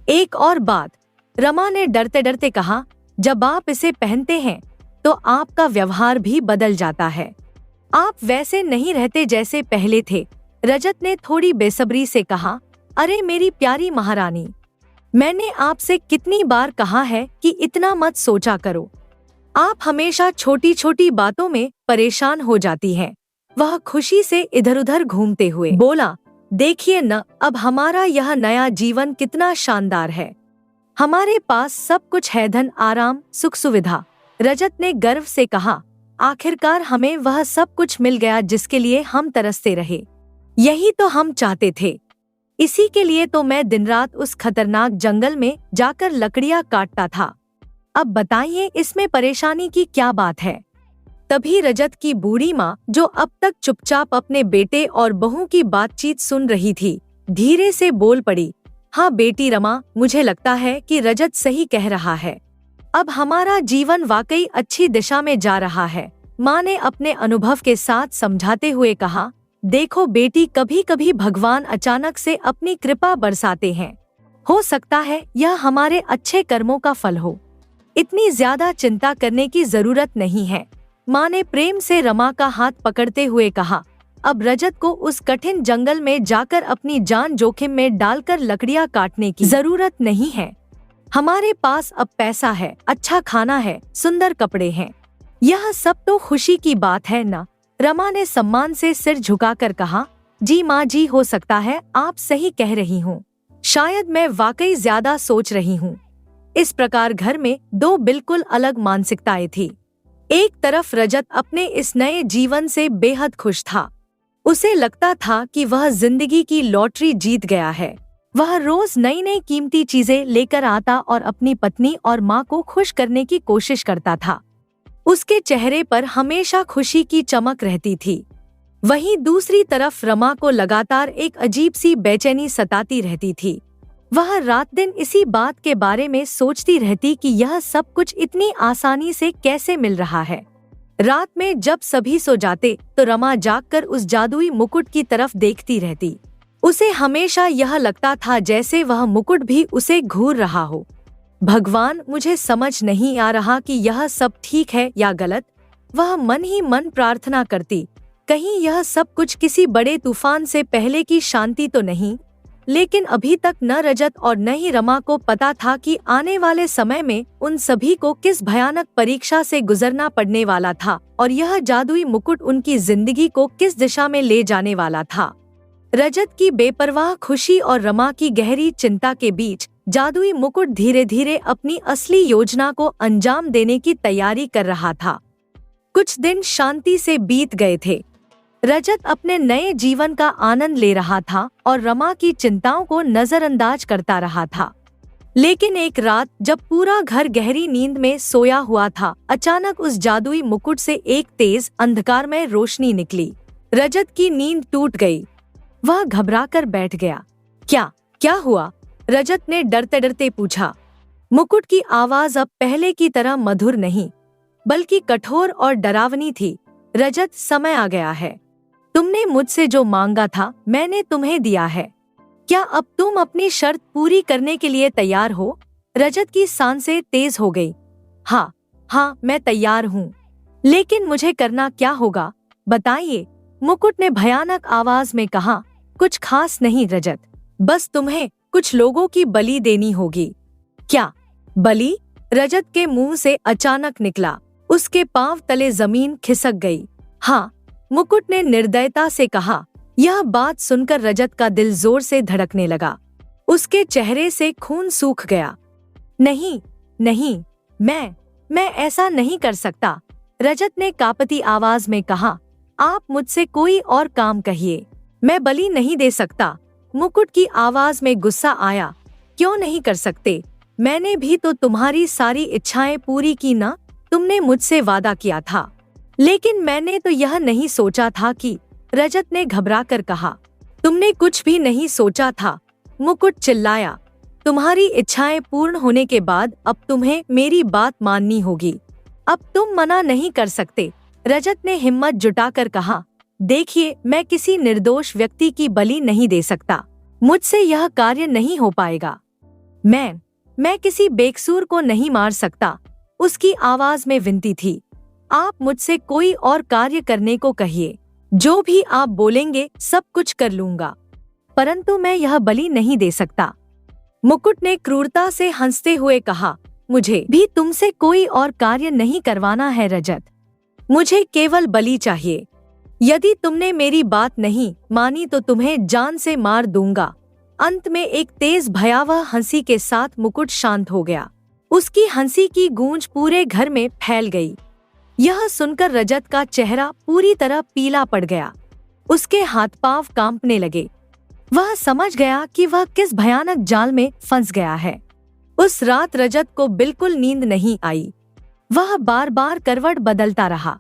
एक और बात, रमा ने डरते डरते कहा, जब आप इसे पहनते हैं तो आपका व्यवहार भी बदल जाता है। आप वैसे नहीं रहते जैसे पहले थे। रजत ने थोड़ी बेसब्री से कहा, अरे मेरी प्यारी महारानी, मैंने आपसे कितनी बार कहा है कि इतना मत सोचा करो। आप हमेशा छोटी छोटी बातों में परेशान हो जाती हैं। वह खुशी से इधर उधर घूमते हुए बोला, देखिए न, अब हमारा यह नया जीवन कितना शानदार है। हमारे पास सब कुछ है, धन, आराम, सुख सुविधा। रजत ने गर्व से कहा, आखिरकार हमें वह सब कुछ मिल गया जिसके लिए हम तरसते रहे। यही तो हम चाहते थे। इसी के लिए तो मैं दिन रात उस खतरनाक जंगल में जाकर लकड़ियां काटता था। अब बताइए इसमें परेशानी की क्या बात है? तभी रजत की बूढ़ी माँ, जो अब तक चुपचाप अपने बेटे और बहू की बातचीत सुन रही थी, धीरे से बोल पड़ी, हाँ बेटी रमा, मुझे लगता है कि रजत सही कह रहा है। अब हमारा जीवन वाकई अच्छी दिशा में जा रहा है। माँ ने अपने अनुभव के साथ समझाते हुए कहा, देखो बेटी, कभी कभी भगवान अचानक से अपनी कृपा बरसाते हैं। हो सकता है यह हमारे अच्छे कर्मों का फल हो। इतनी ज्यादा चिंता करने की जरूरत नहीं है। माँ ने प्रेम से रमा का हाथ पकड़ते हुए कहा, अब रजत को उस कठिन जंगल में जाकर अपनी जान जोखिम में डालकर लकड़ियाँ काटने की जरूरत नहीं है। हमारे पास अब पैसा है, अच्छा खाना है, सुंदर कपड़े हैं। यह सब तो खुशी की बात है ना? रमा ने सम्मान से सिर झुकाकर कहा, जी माँ जी, हो सकता है आप सही कह रही हूँ। शायद मैं वाकई ज्यादा सोच रही हूँ। इस प्रकार घर में दो बिल्कुल अलग मानसिकताएं थी। एक तरफ रजत अपने इस नए जीवन से बेहद खुश था। उसे लगता था कि वह जिंदगी की लॉटरी जीत गया है। वह रोज नई नई कीमती चीजें लेकर आता और अपनी पत्नी और माँ को खुश करने की कोशिश करता था। उसके चेहरे पर हमेशा खुशी की चमक रहती थी। वहीं दूसरी तरफ रमा को लगातार एक अजीब सी बेचैनी सताती रहती थी। वह रात दिन इसी बात के बारे में सोचती रहती कि यह सब कुछ इतनी आसानी से कैसे मिल रहा है। रात में जब सभी सो जाते तो रमा जागकर उस जादुई मुकुट की तरफ देखती रहती। उसे हमेशा यह लगता था जैसे वह मुकुट भी उसे घूर रहा हो। भगवान, मुझे समझ नहीं आ रहा कि यह सब ठीक है या गलत। वह मन ही मन प्रार्थना करती, कहीं यह सब कुछ किसी बड़े तूफान से पहले की शांति तो नहीं। लेकिन अभी तक न रजत और न ही रमा को पता था कि आने वाले समय में उन सभी को किस भयानक परीक्षा से गुजरना पड़ने वाला था और यह जादुई मुकुट उनकी जिंदगी को किस दिशा में ले जाने वाला था। रजत की बेपरवाह खुशी और रमा की गहरी चिंता के बीच जादुई मुकुट धीरे धीरे अपनी असली योजना को अंजाम देने की तैयारी कर रहा था। कुछ दिन शांति से बीत गए थे। रजत अपने नए जीवन का आनंद ले रहा था और रमा की चिंताओं को नजरअंदाज करता रहा था। लेकिन एक रात जब पूरा घर गहरी नींद में सोया हुआ था, अचानक उस जादुई मुकुट से एक तेज अंधकारमय रोशनी निकली। रजत की नींद टूट गई। वह घबराकर बैठ गया। क्या हुआ? रजत ने डरते डरते पूछा। मुकुट की आवाज अब पहले की तरह मधुर नहीं, बल्कि कठोर और डरावनी थी। रजत, समय आ गया है। तुमने मुझसे जो मांगा था मैंने तुम्हें दिया है। क्या अब तुम अपनी शर्त पूरी करने के लिए तैयार हो? रजत की सांसें तेज हो गई। हाँ, मैं तैयार हूँ। लेकिन मुझे करना क्या होगा, बताइए? मुकुट ने भयानक आवाज में कहा। कुछ खास नहीं रजत, बस तुम्हें कुछ लोगों की बलि देनी होगी। क्या बलि? रजत के मुंह से अचानक निकला। उसके पांव तले जमीन खिसक गई। हाँ, मुकुट ने निर्दयता से कहा। यह बात सुनकर रजत का दिल जोर से धड़कने लगा। उसके चेहरे से खून सूख गया। नहीं, मैं ऐसा नहीं कर सकता, रजत ने कांपती आवाज में कहा। आप मुझसे कोई और काम कहिए, मैं बलि नहीं दे सकता। मुकुट की आवाज में गुस्सा आया। क्यों नहीं कर सकते? मैंने भी तो तुम्हारी सारी इच्छाएं पूरी की ना। तुमने मुझसे वादा किया था। लेकिन मैंने तो यह नहीं सोचा था कि, रजत ने घबराकर कहा। तुमने कुछ भी नहीं सोचा था, मुकुट चिल्लाया। तुम्हारी इच्छाएं पूर्ण होने के बाद अब तुम्हें मेरी बात माननी होगी। अब तुम मना नहीं कर सकते, रजत ने हिम्मत जुटाकर कहा। देखिए, मैं किसी निर्दोष व्यक्ति की बलि नहीं दे सकता। मुझसे यह कार्य नहीं हो पाएगा। मैं किसी बेकसूर को नहीं मार सकता, उसकी आवाज में विनती थी। आप मुझसे कोई और कार्य करने को कहिए, जो भी आप बोलेंगे सब कुछ कर लूंगा, परंतु मैं यह बलि नहीं दे सकता। मुकुट ने क्रूरता से हंसते हुए कहा। मुझे भी तुमसे कोई और कार्य नहीं करवाना है रजत, मुझे केवल बलि चाहिए। यदि तुमने मेरी बात नहीं मानी तो तुम्हें जान से मार दूंगा। अंत में एक तेज भयावह हंसी के साथ मुकुट शांत हो गया। उसकी हंसी की गूंज पूरे घर में फैल गई। यह सुनकर रजत का चेहरा पूरी तरह पीला पड़ गया। उसके हाथ पांव कांपने लगे। वह समझ गया कि वह किस भयानक जाल में फंस गया है। उस रात रजत को बिल्कुल नींद नहीं आई। वह बार बार करवट बदलता रहा।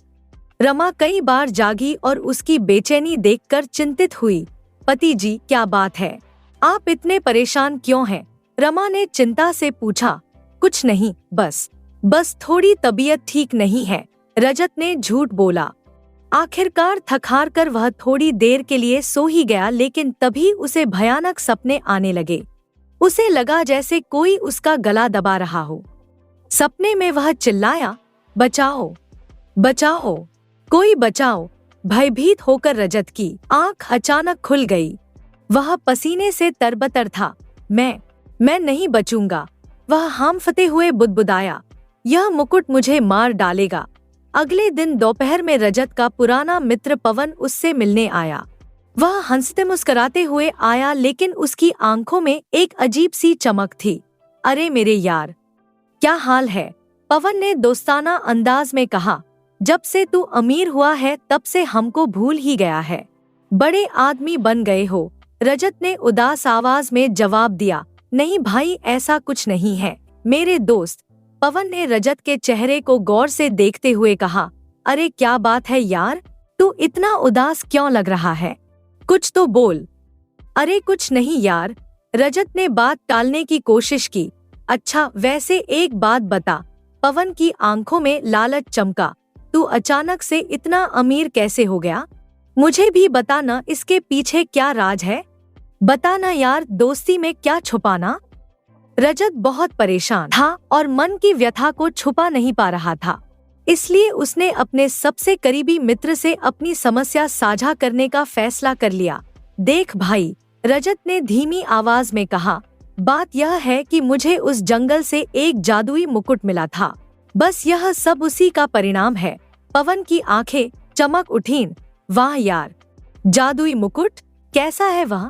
रमा कई बार जागी और उसकी बेचैनी देखकर चिंतित हुई। पति जी, क्या बात है? आप इतने परेशान क्यों हैं? रमा ने चिंता से पूछा। कुछ नहीं, बस थोड़ी तबीयत ठीक नहीं है, रजत ने झूठ बोला। आखिरकार थक हार कर वह थोड़ी देर के लिए सो ही गया, लेकिन तभी उसे भयानक सपने आने लगे। उसे लगा जैसे कोई उसका गला दबा रहा हो। सपने में वह चिल्लाया, बचाओ बचाओ, कोई बचाओ। भयभीत होकर रजत की आंख अचानक खुल गई। वह पसीने से तरबतर था। मैं नहीं बचूंगा, वह हांफते हुए बुदबुदाया। यह मुकुट मुझे मार डालेगा। अगले दिन दोपहर में रजत का पुराना मित्र पवन उससे मिलने आया। वह हंसते मुस्कुराते हुए आया, लेकिन उसकी आंखों में एक अजीब सी चमक थी। अरे मेरे यार, क्या हाल है? पवन ने दोस्ताना अंदाज में कहा। जब से तू अमीर हुआ है तब से हमको भूल ही गया है। बड़े आदमी बन गए हो। रजत ने उदास आवाज में जवाब दिया, नहीं भाई, ऐसा कुछ नहीं है मेरे दोस्त। पवन ने रजत के चेहरे को गौर से देखते हुए कहा, अरे क्या बात है यार, तू इतना उदास क्यों लग रहा है? कुछ तो बोल। अरे कुछ नहीं यार, रजत ने बात टालने की कोशिश की। अच्छा वैसे एक बात बता। पवन की आंखों में लालच चमका, तू अचानक से इतना अमीर कैसे हो गया? मुझे भी बताना, इसके पीछे क्या राज है? बताना यार, दोस्ती में क्या छुपाना? रजत बहुत परेशान था और मन की व्यथा को छुपा नहीं पा रहा था। इसलिए उसने अपने सबसे करीबी मित्र से अपनी समस्या साझा करने का फैसला कर लिया। देख भाई, रजत ने धीमी आवाज में कहा, बात यह है कि मुझे उस जंगल से एक जादुई मुकुट मिला था। बस यह सब उसी का परिणाम है। पवन की आंखें चमक उठीं। वाह यार, जादुई मुकुट, कैसा है वह?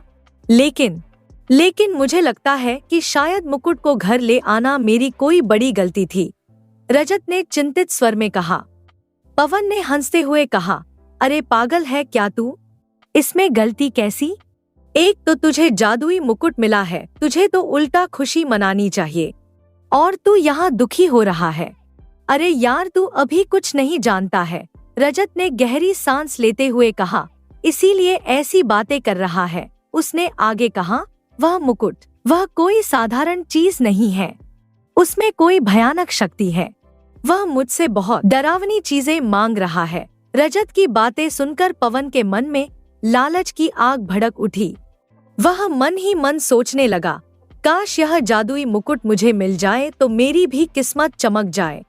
लेकिन मुझे लगता है कि शायद मुकुट को घर ले आना मेरी कोई बड़ी गलती थी, रजत ने चिंतित स्वर में कहा। पवन ने हंसते हुए कहा, अरे पागल है क्या तू? इसमें गलती कैसी? एक तो तुझे जादुई मुकुट मिला है, तुझे तो उल्टा खुशी मनानी चाहिए, और तू यहाँ दुखी हो रहा है। अरे यार, तू अभी कुछ नहीं जानता है, रजत ने गहरी सांस लेते हुए कहा, इसीलिए ऐसी बातें कर रहा है। उसने आगे कहा, वह मुकुट, वह कोई साधारण चीज नहीं है, उसमें कोई भयानक शक्ति है। वह मुझसे बहुत डरावनी चीजें मांग रहा है। रजत की बातें सुनकर पवन के मन में लालच की आग भड़क उठी। वह मन ही मन सोचने लगा, काश यह जादुई मुकुट मुझे मिल जाए तो मेरी भी किस्मत चमक जाए।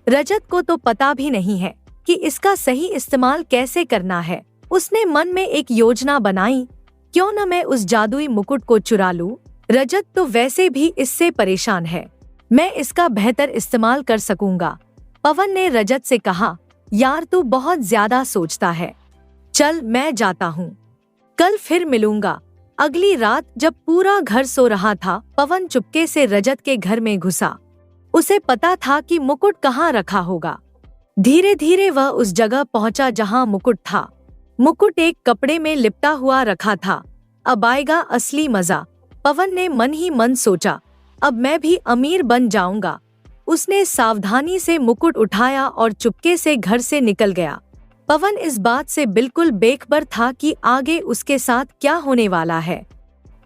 रजत को तो पता भी नहीं है कि इसका सही इस्तेमाल कैसे करना है। उसने मन में एक योजना बनाई, क्यों न मैं उस जादुई मुकुट को चुरा लूं? रजत तो वैसे भी इससे परेशान है, मैं इसका बेहतर इस्तेमाल कर सकूंगा। पवन ने रजत से कहा, यार तू बहुत ज्यादा सोचता है, चल मैं जाता हूँ, कल फिर मिलूंगा। अगली रात जब पूरा घर सो रहा था, पवन चुपके से रजत के घर में घुसा। उसे पता था कि मुकुट कहाँ रखा होगा। धीरे धीरे वह उस जगह पहुंचा जहां मुकुट था। मुकुट एक कपड़े में लिपटा हुआ रखा था। अब आएगा असली मजा, पवन ने मन ही मन सोचा, अब मैं भी अमीर बन जाऊंगा। उसने सावधानी से मुकुट उठाया और चुपके से घर से निकल गया। पवन इस बात से बिल्कुल बेखबर था कि आगे उसके साथ क्या होने वाला है।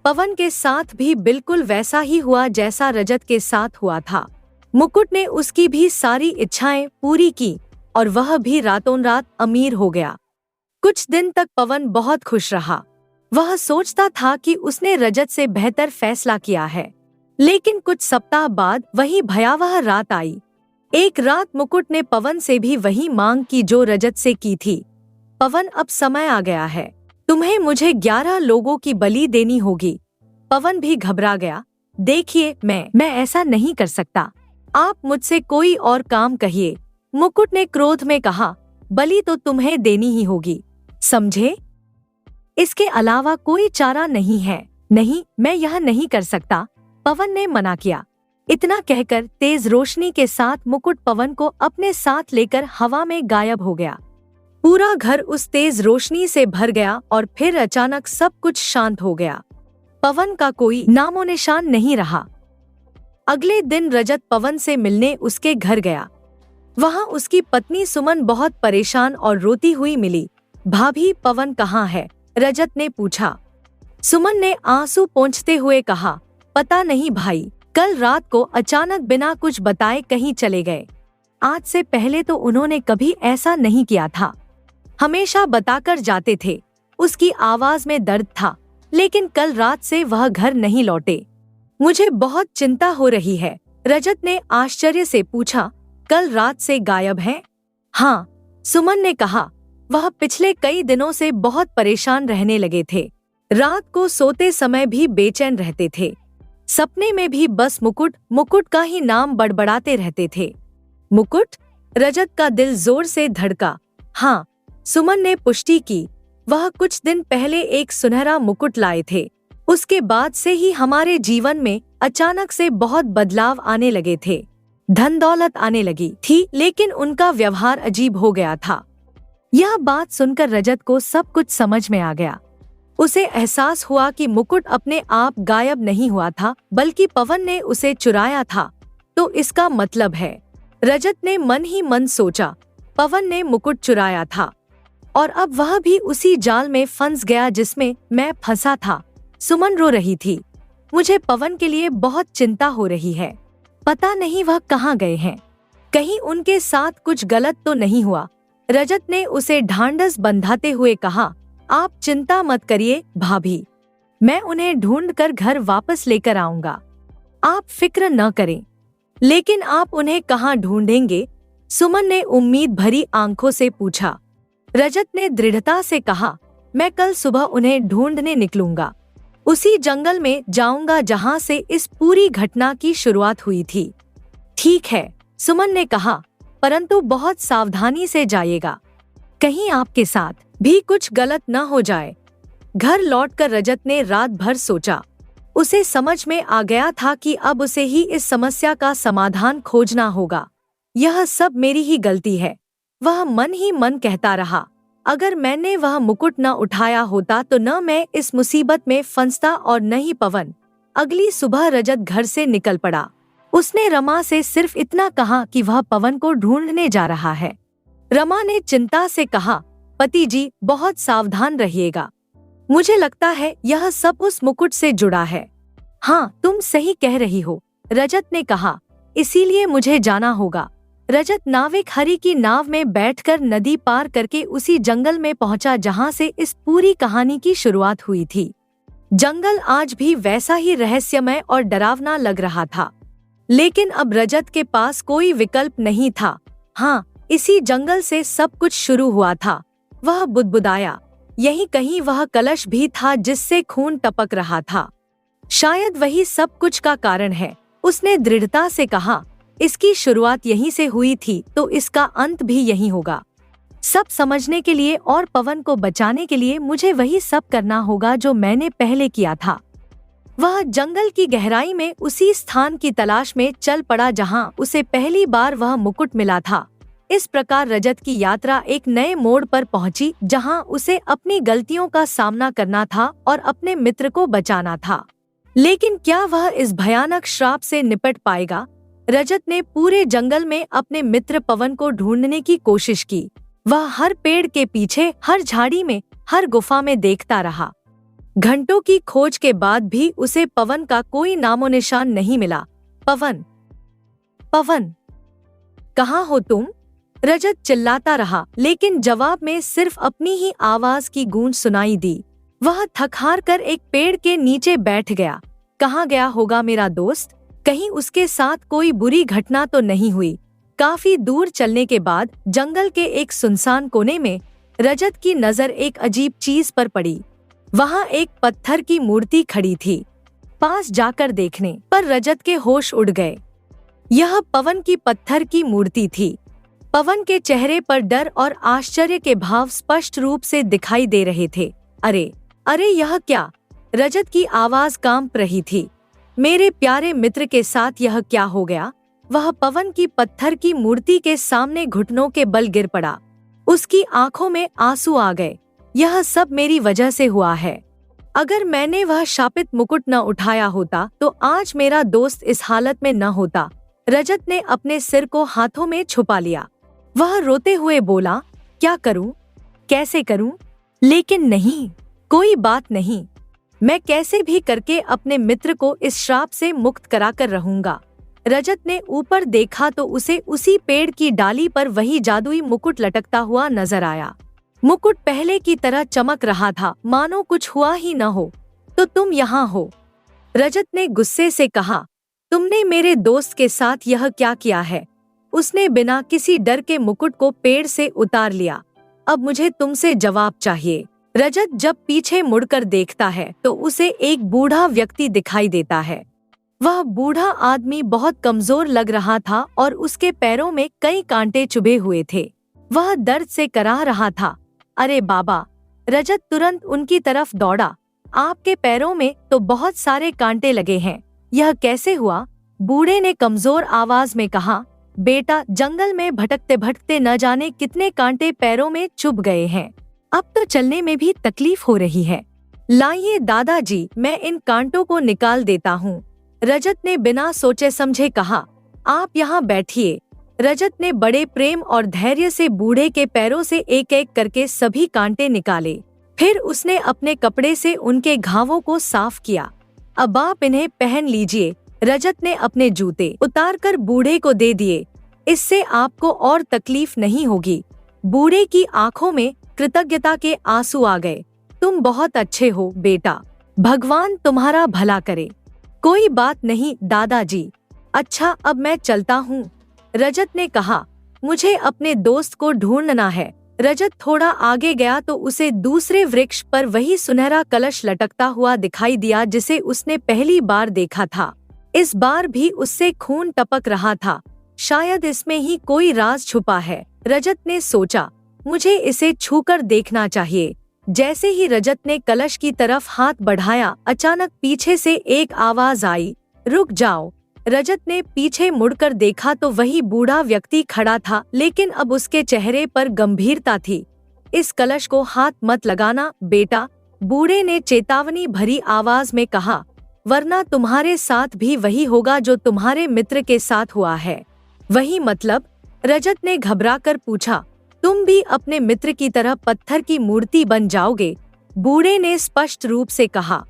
पवन के साथ भी बिल्कुल वैसा ही हुआ जैसा रजत के साथ हुआ था। मुकुट ने उसकी भी सारी इच्छाएं पूरी की और वह भी रातों रात अमीर हो गया। कुछ दिन तक पवन बहुत खुश रहा। वह सोचता था कि उसने रजत से बेहतर फैसला किया है। लेकिन कुछ सप्ताह बाद वही भयावह रात आई। एक रात मुकुट ने पवन से भी वही मांग की जो रजत से की थी। पवन, अब समय आ गया है, तुम्हें मुझे 11 लोगों की बलि देनी होगी। पवन भी घबरा गया। देखिए, मैं ऐसा नहीं कर सकता, आप मुझसे कोई और काम कहिए। मुकुट ने क्रोध में कहा, बलि तो तुम्हें देनी ही होगी, समझे? इसके अलावा कोई चारा नहीं है। नहीं, मैं यह नहीं कर सकता, पवन ने मना किया। इतना कहकर तेज रोशनी के साथ मुकुट पवन को अपने साथ लेकर हवा में गायब हो गया। पूरा घर उस तेज रोशनी से भर गया और फिर अचानक सब कुछ शांत हो गया। पवन का कोई नामो निशान नहीं रहा। अगले दिन रजत पवन से मिलने उसके घर गया। वहां उसकी पत्नी सुमन बहुत परेशान और रोती हुई मिली। भाभी, पवन कहाँ है? रजत ने पूछा। सुमन ने आंसू पोंछते हुए कहा, पता नहीं भाई, कल रात को अचानक बिना कुछ बताए कहीं चले गए। आज से पहले तो उन्होंने कभी ऐसा नहीं किया था, हमेशा बताकर जाते थे। उसकी आवाज में दर्द था, लेकिन कल रात से वह घर नहीं लौटे। मुझे बहुत चिंता हो रही है। रजत ने आश्चर्य से पूछा, कल रात से गायब हैं? हाँ, सुमन ने कहा। वह पिछले कई दिनों से बहुत परेशान रहने लगे थे। रात को सोते समय भी बेचैन रहते थे। सपने में भी बस मुकुट का ही नाम बड़बड़ाते रहते थे। मुकुट? रजत का दिल जोर से धड़का। हाँ, सुमन ने पुष्टि की। वह कुछ दिन पहले एक सुनहरा मुकुट लाए थे। उसके बाद से ही हमारे जीवन में अचानक से बहुत बदलाव आने लगे थे। धन दौलत आने लगी थी, लेकिन उनका व्यवहार अजीब हो गया था। यह बात सुनकर रजत को सब कुछ समझ में आ गया। उसे एहसास हुआ कि मुकुट अपने आप गायब नहीं हुआ था, बल्कि पवन ने उसे चुराया था। तो इसका मतलब है, रजत ने मन ही मन सोचा, पवन ने मुकुट चुराया था और अब वह भी उसी जाल में फंस गया जिसमें मैं फंसा था। सुमन रो रही थी। मुझे पवन के लिए बहुत चिंता हो रही है। पता नहीं वह कहाँ गए हैं। कहीं उनके साथ कुछ गलत तो नहीं हुआ। रजत ने उसे ढांढस बंधाते हुए कहा, आप चिंता मत करिए भाभी, मैं उन्हें ढूंढकर घर वापस लेकर आऊंगा। आप फिक्र न करें। लेकिन आप उन्हें कहाँ ढूंढेंगे? सुमन ने उम्मीद भरी आंखों से पूछा। रजत ने दृढ़ता से कहा, मैं कल सुबह उन्हें ढूंढने निकलूंगा। उसी जंगल में जाऊंगा जहां से इस पूरी घटना की शुरुआत हुई थी। ठीक है, सुमन ने कहा, परंतु बहुत सावधानी से जाइएगा, कहीं आपके साथ भी कुछ गलत न हो जाए। घर लौटकर रजत ने रात भर सोचा। उसे समझ में आ गया था कि अब उसे ही इस समस्या का समाधान खोजना होगा। यह सब मेरी ही गलती है, वह मन ही मन कहता रहा। अगर मैंने वह मुकुट न उठाया होता तो न मैं इस मुसीबत में फंसता और न ही पवन। अगली सुबह रजत घर से निकल पड़ा। उसने रमा से सिर्फ इतना कहा कि वह पवन को ढूंढने जा रहा है। रमा ने चिंता से कहा, पति जी बहुत सावधान रहिएगा। मुझे लगता है यह सब उस मुकुट से जुड़ा है। हाँ, तुम सही कह रही हो, रजत ने कहा, इसीलिए मुझे जाना होगा। रजत नाविक हरि की नाव में बैठकर नदी पार करके उसी जंगल में पहुंचा जहां से इस पूरी कहानी की शुरुआत हुई थी। जंगल आज भी वैसा ही रहस्यमय और डरावना लग रहा था, लेकिन अब रजत के पास कोई विकल्प नहीं था। हाँ, इसी जंगल से सब कुछ शुरू हुआ था। वह बुदबुदाया, यहीं कहीं वह कलश भी था जिससे खून टपक रहा था। शायद वही सब कुछ का कारण है। उसने दृढ़ता से कहा, इसकी शुरुआत यहीं से हुई थी तो इसका अंत भी यहीं होगा। सब समझने के लिए और पवन को बचाने के लिए मुझे वही सब करना होगा जो मैंने पहले किया था। वह जंगल की गहराई में उसी स्थान की तलाश में चल पड़ा जहां उसे पहली बार वह मुकुट मिला था। इस प्रकार रजत की यात्रा एक नए मोड़ पर पहुंची जहां उसे अपनी गलतियों का सामना करना था और अपने मित्र को बचाना था। लेकिन क्या वह इस भयानक श्राप से निपट पाएगा? रजत ने पूरे जंगल में अपने मित्र पवन को ढूंढने की कोशिश की। वह हर पेड़ के पीछे, हर झाड़ी में, हर गुफा में देखता रहा। घंटों की खोज के बाद भी उसे पवन का कोई नामो निशान नहीं मिला। पवन, पवन, कहाँ हो तुम? रजत चिल्लाता रहा, लेकिन जवाब में सिर्फ अपनी ही आवाज की गूंज सुनाई दी। वह थक-हार कर एक पेड़ के नीचे बैठ गया। कहाँ गया होगा मेरा दोस्त? कहीं उसके साथ कोई बुरी घटना तो नहीं हुई? काफी दूर चलने के बाद जंगल के एक सुनसान कोने में रजत की नजर एक अजीब चीज पर पड़ी। वहाँ एक पत्थर की मूर्ति खड़ी थी। पास जाकर देखने पर रजत के होश उड़ गए। यह पवन की पत्थर की मूर्ति थी। पवन के चेहरे पर डर और आश्चर्य के भाव स्पष्ट रूप से दिखाई दे रहे थे। अरे अरे, यह क्या? रजत की आवाज कांप रही थी। मेरे प्यारे मित्र के साथ यह क्या हो गया? वह पवन की पत्थर की मूर्ति के सामने घुटनों के बल गिर पड़ा। उसकी आंखों में आंसू आ गए। यह सब मेरी वजह से हुआ है। अगर मैंने वह शापित मुकुट न उठाया होता तो आज मेरा दोस्त इस हालत में न होता। रजत ने अपने सिर को हाथों में छुपा लिया। वह रोते हुए बोला, क्या करूं? कैसे करूं? लेकिन नहीं, कोई बात नहीं। मैं कैसे भी करके अपने मित्र को इस श्राप से मुक्त कराकर रहूंगा। रजत ने ऊपर देखा तो उसे उसी पेड़ की डाली पर वही जादुई मुकुट लटकता हुआ नजर आया। मुकुट पहले की तरह चमक रहा था, मानो कुछ हुआ ही न हो। तो तुम यहाँ हो? रजत ने गुस्से से कहा, तुमने मेरे दोस्त के साथ यह क्या किया है? उसने बिना किसी डर के मुकुट को पेड़ से उतार लिया। अब मुझे तुमसे जवाब चाहिए। रजत जब पीछे मुड़कर देखता है तो उसे एक बूढ़ा व्यक्ति दिखाई देता है। वह बूढ़ा आदमी बहुत कमजोर लग रहा था और उसके पैरों में कई कांटे चुभे हुए थे। वह दर्द से कराह रहा था। अरे बाबा! रजत तुरंत उनकी तरफ दौड़ा। आपके पैरों में तो बहुत सारे कांटे लगे हैं, यह कैसे हुआ? बूढ़े ने कमजोर आवाज में कहा। बेटा, जंगल में भटकते भटकते न जाने कितने कांटे पैरों में चुभ गए हैं। अब तो चलने में भी तकलीफ हो रही है। लाइए दादाजी, मैं इन कांटों को निकाल देता हूँ। रजत ने बिना सोचे समझे कहा। आप यहाँ बैठिए। रजत ने बड़े प्रेम और धैर्य से बूढ़े के पैरों से एक एक करके सभी कांटे निकाले। फिर उसने अपने कपड़े से उनके घावों को साफ किया। अब आप इन्हें पहन लीजिए। रजत ने अपने जूते उतारकर बूढ़े को दे दिए। इससे आपको और तकलीफ नहीं होगी। बूढ़े की आंखों में कृतज्ञता के आंसू आ गए। तुम बहुत अच्छे हो बेटा, भगवान तुम्हारा भला करे। कोई बात नहीं दादाजी। अच्छा, अब मैं चलता हूँ। रजत ने कहा, मुझे अपने दोस्त को ढूंढना है। रजत थोड़ा आगे गया तो उसे दूसरे वृक्ष पर वही सुनहरा कलश लटकता हुआ दिखाई दिया जिसे उसने पहली बार देखा था। इस बार भी उससे खून टपक रहा था। शायद इसमें ही कोई राज छुपा है, रजत ने सोचा। मुझे इसे छूकर देखना चाहिए। जैसे ही रजत ने कलश की तरफ हाथ बढ़ाया, अचानक पीछे से एक आवाज आई, रुक जाओ। रजत ने पीछे मुड़कर देखा तो वही बूढ़ा व्यक्ति खड़ा था, लेकिन अब उसके चेहरे पर गंभीरता थी। इस कलश को हाथ मत लगाना बेटा, बूढ़े ने चेतावनी भरी आवाज में कहा, वरना तुम्हारे साथ भी वही होगा जो तुम्हारे मित्र के साथ हुआ है। वही मतलब? रजत ने घबराकर पूछा। तुम भी अपने मित्र की तरह पत्थर की मूर्ति बन जाओगे, बूढ़े ने स्पष्ट रूप से कहा।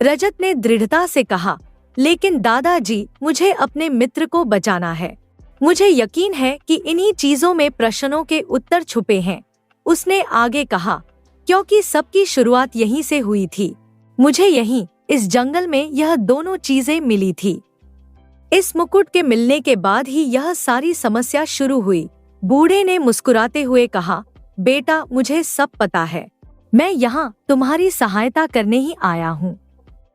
रजत ने दृढ़ता से कहा, लेकिन दादाजी, मुझे अपने मित्र को बचाना है। मुझे यकीन है कि इन्हीं चीजों में प्रश्नों के उत्तर छुपे हैं। उसने आगे कहा, क्योंकि सबकी शुरुआत यहीं से हुई थी। मुझे यहीं इस जंगल में यह दोनों चीजें मिली थी। इस मुकुट के मिलने के बाद ही यह सारी समस्या शुरू हुई। बूढ़े ने मुस्कुराते हुए कहा, बेटा, मुझे सब पता है। मैं यहाँ तुम्हारी सहायता करने ही आया हूँ।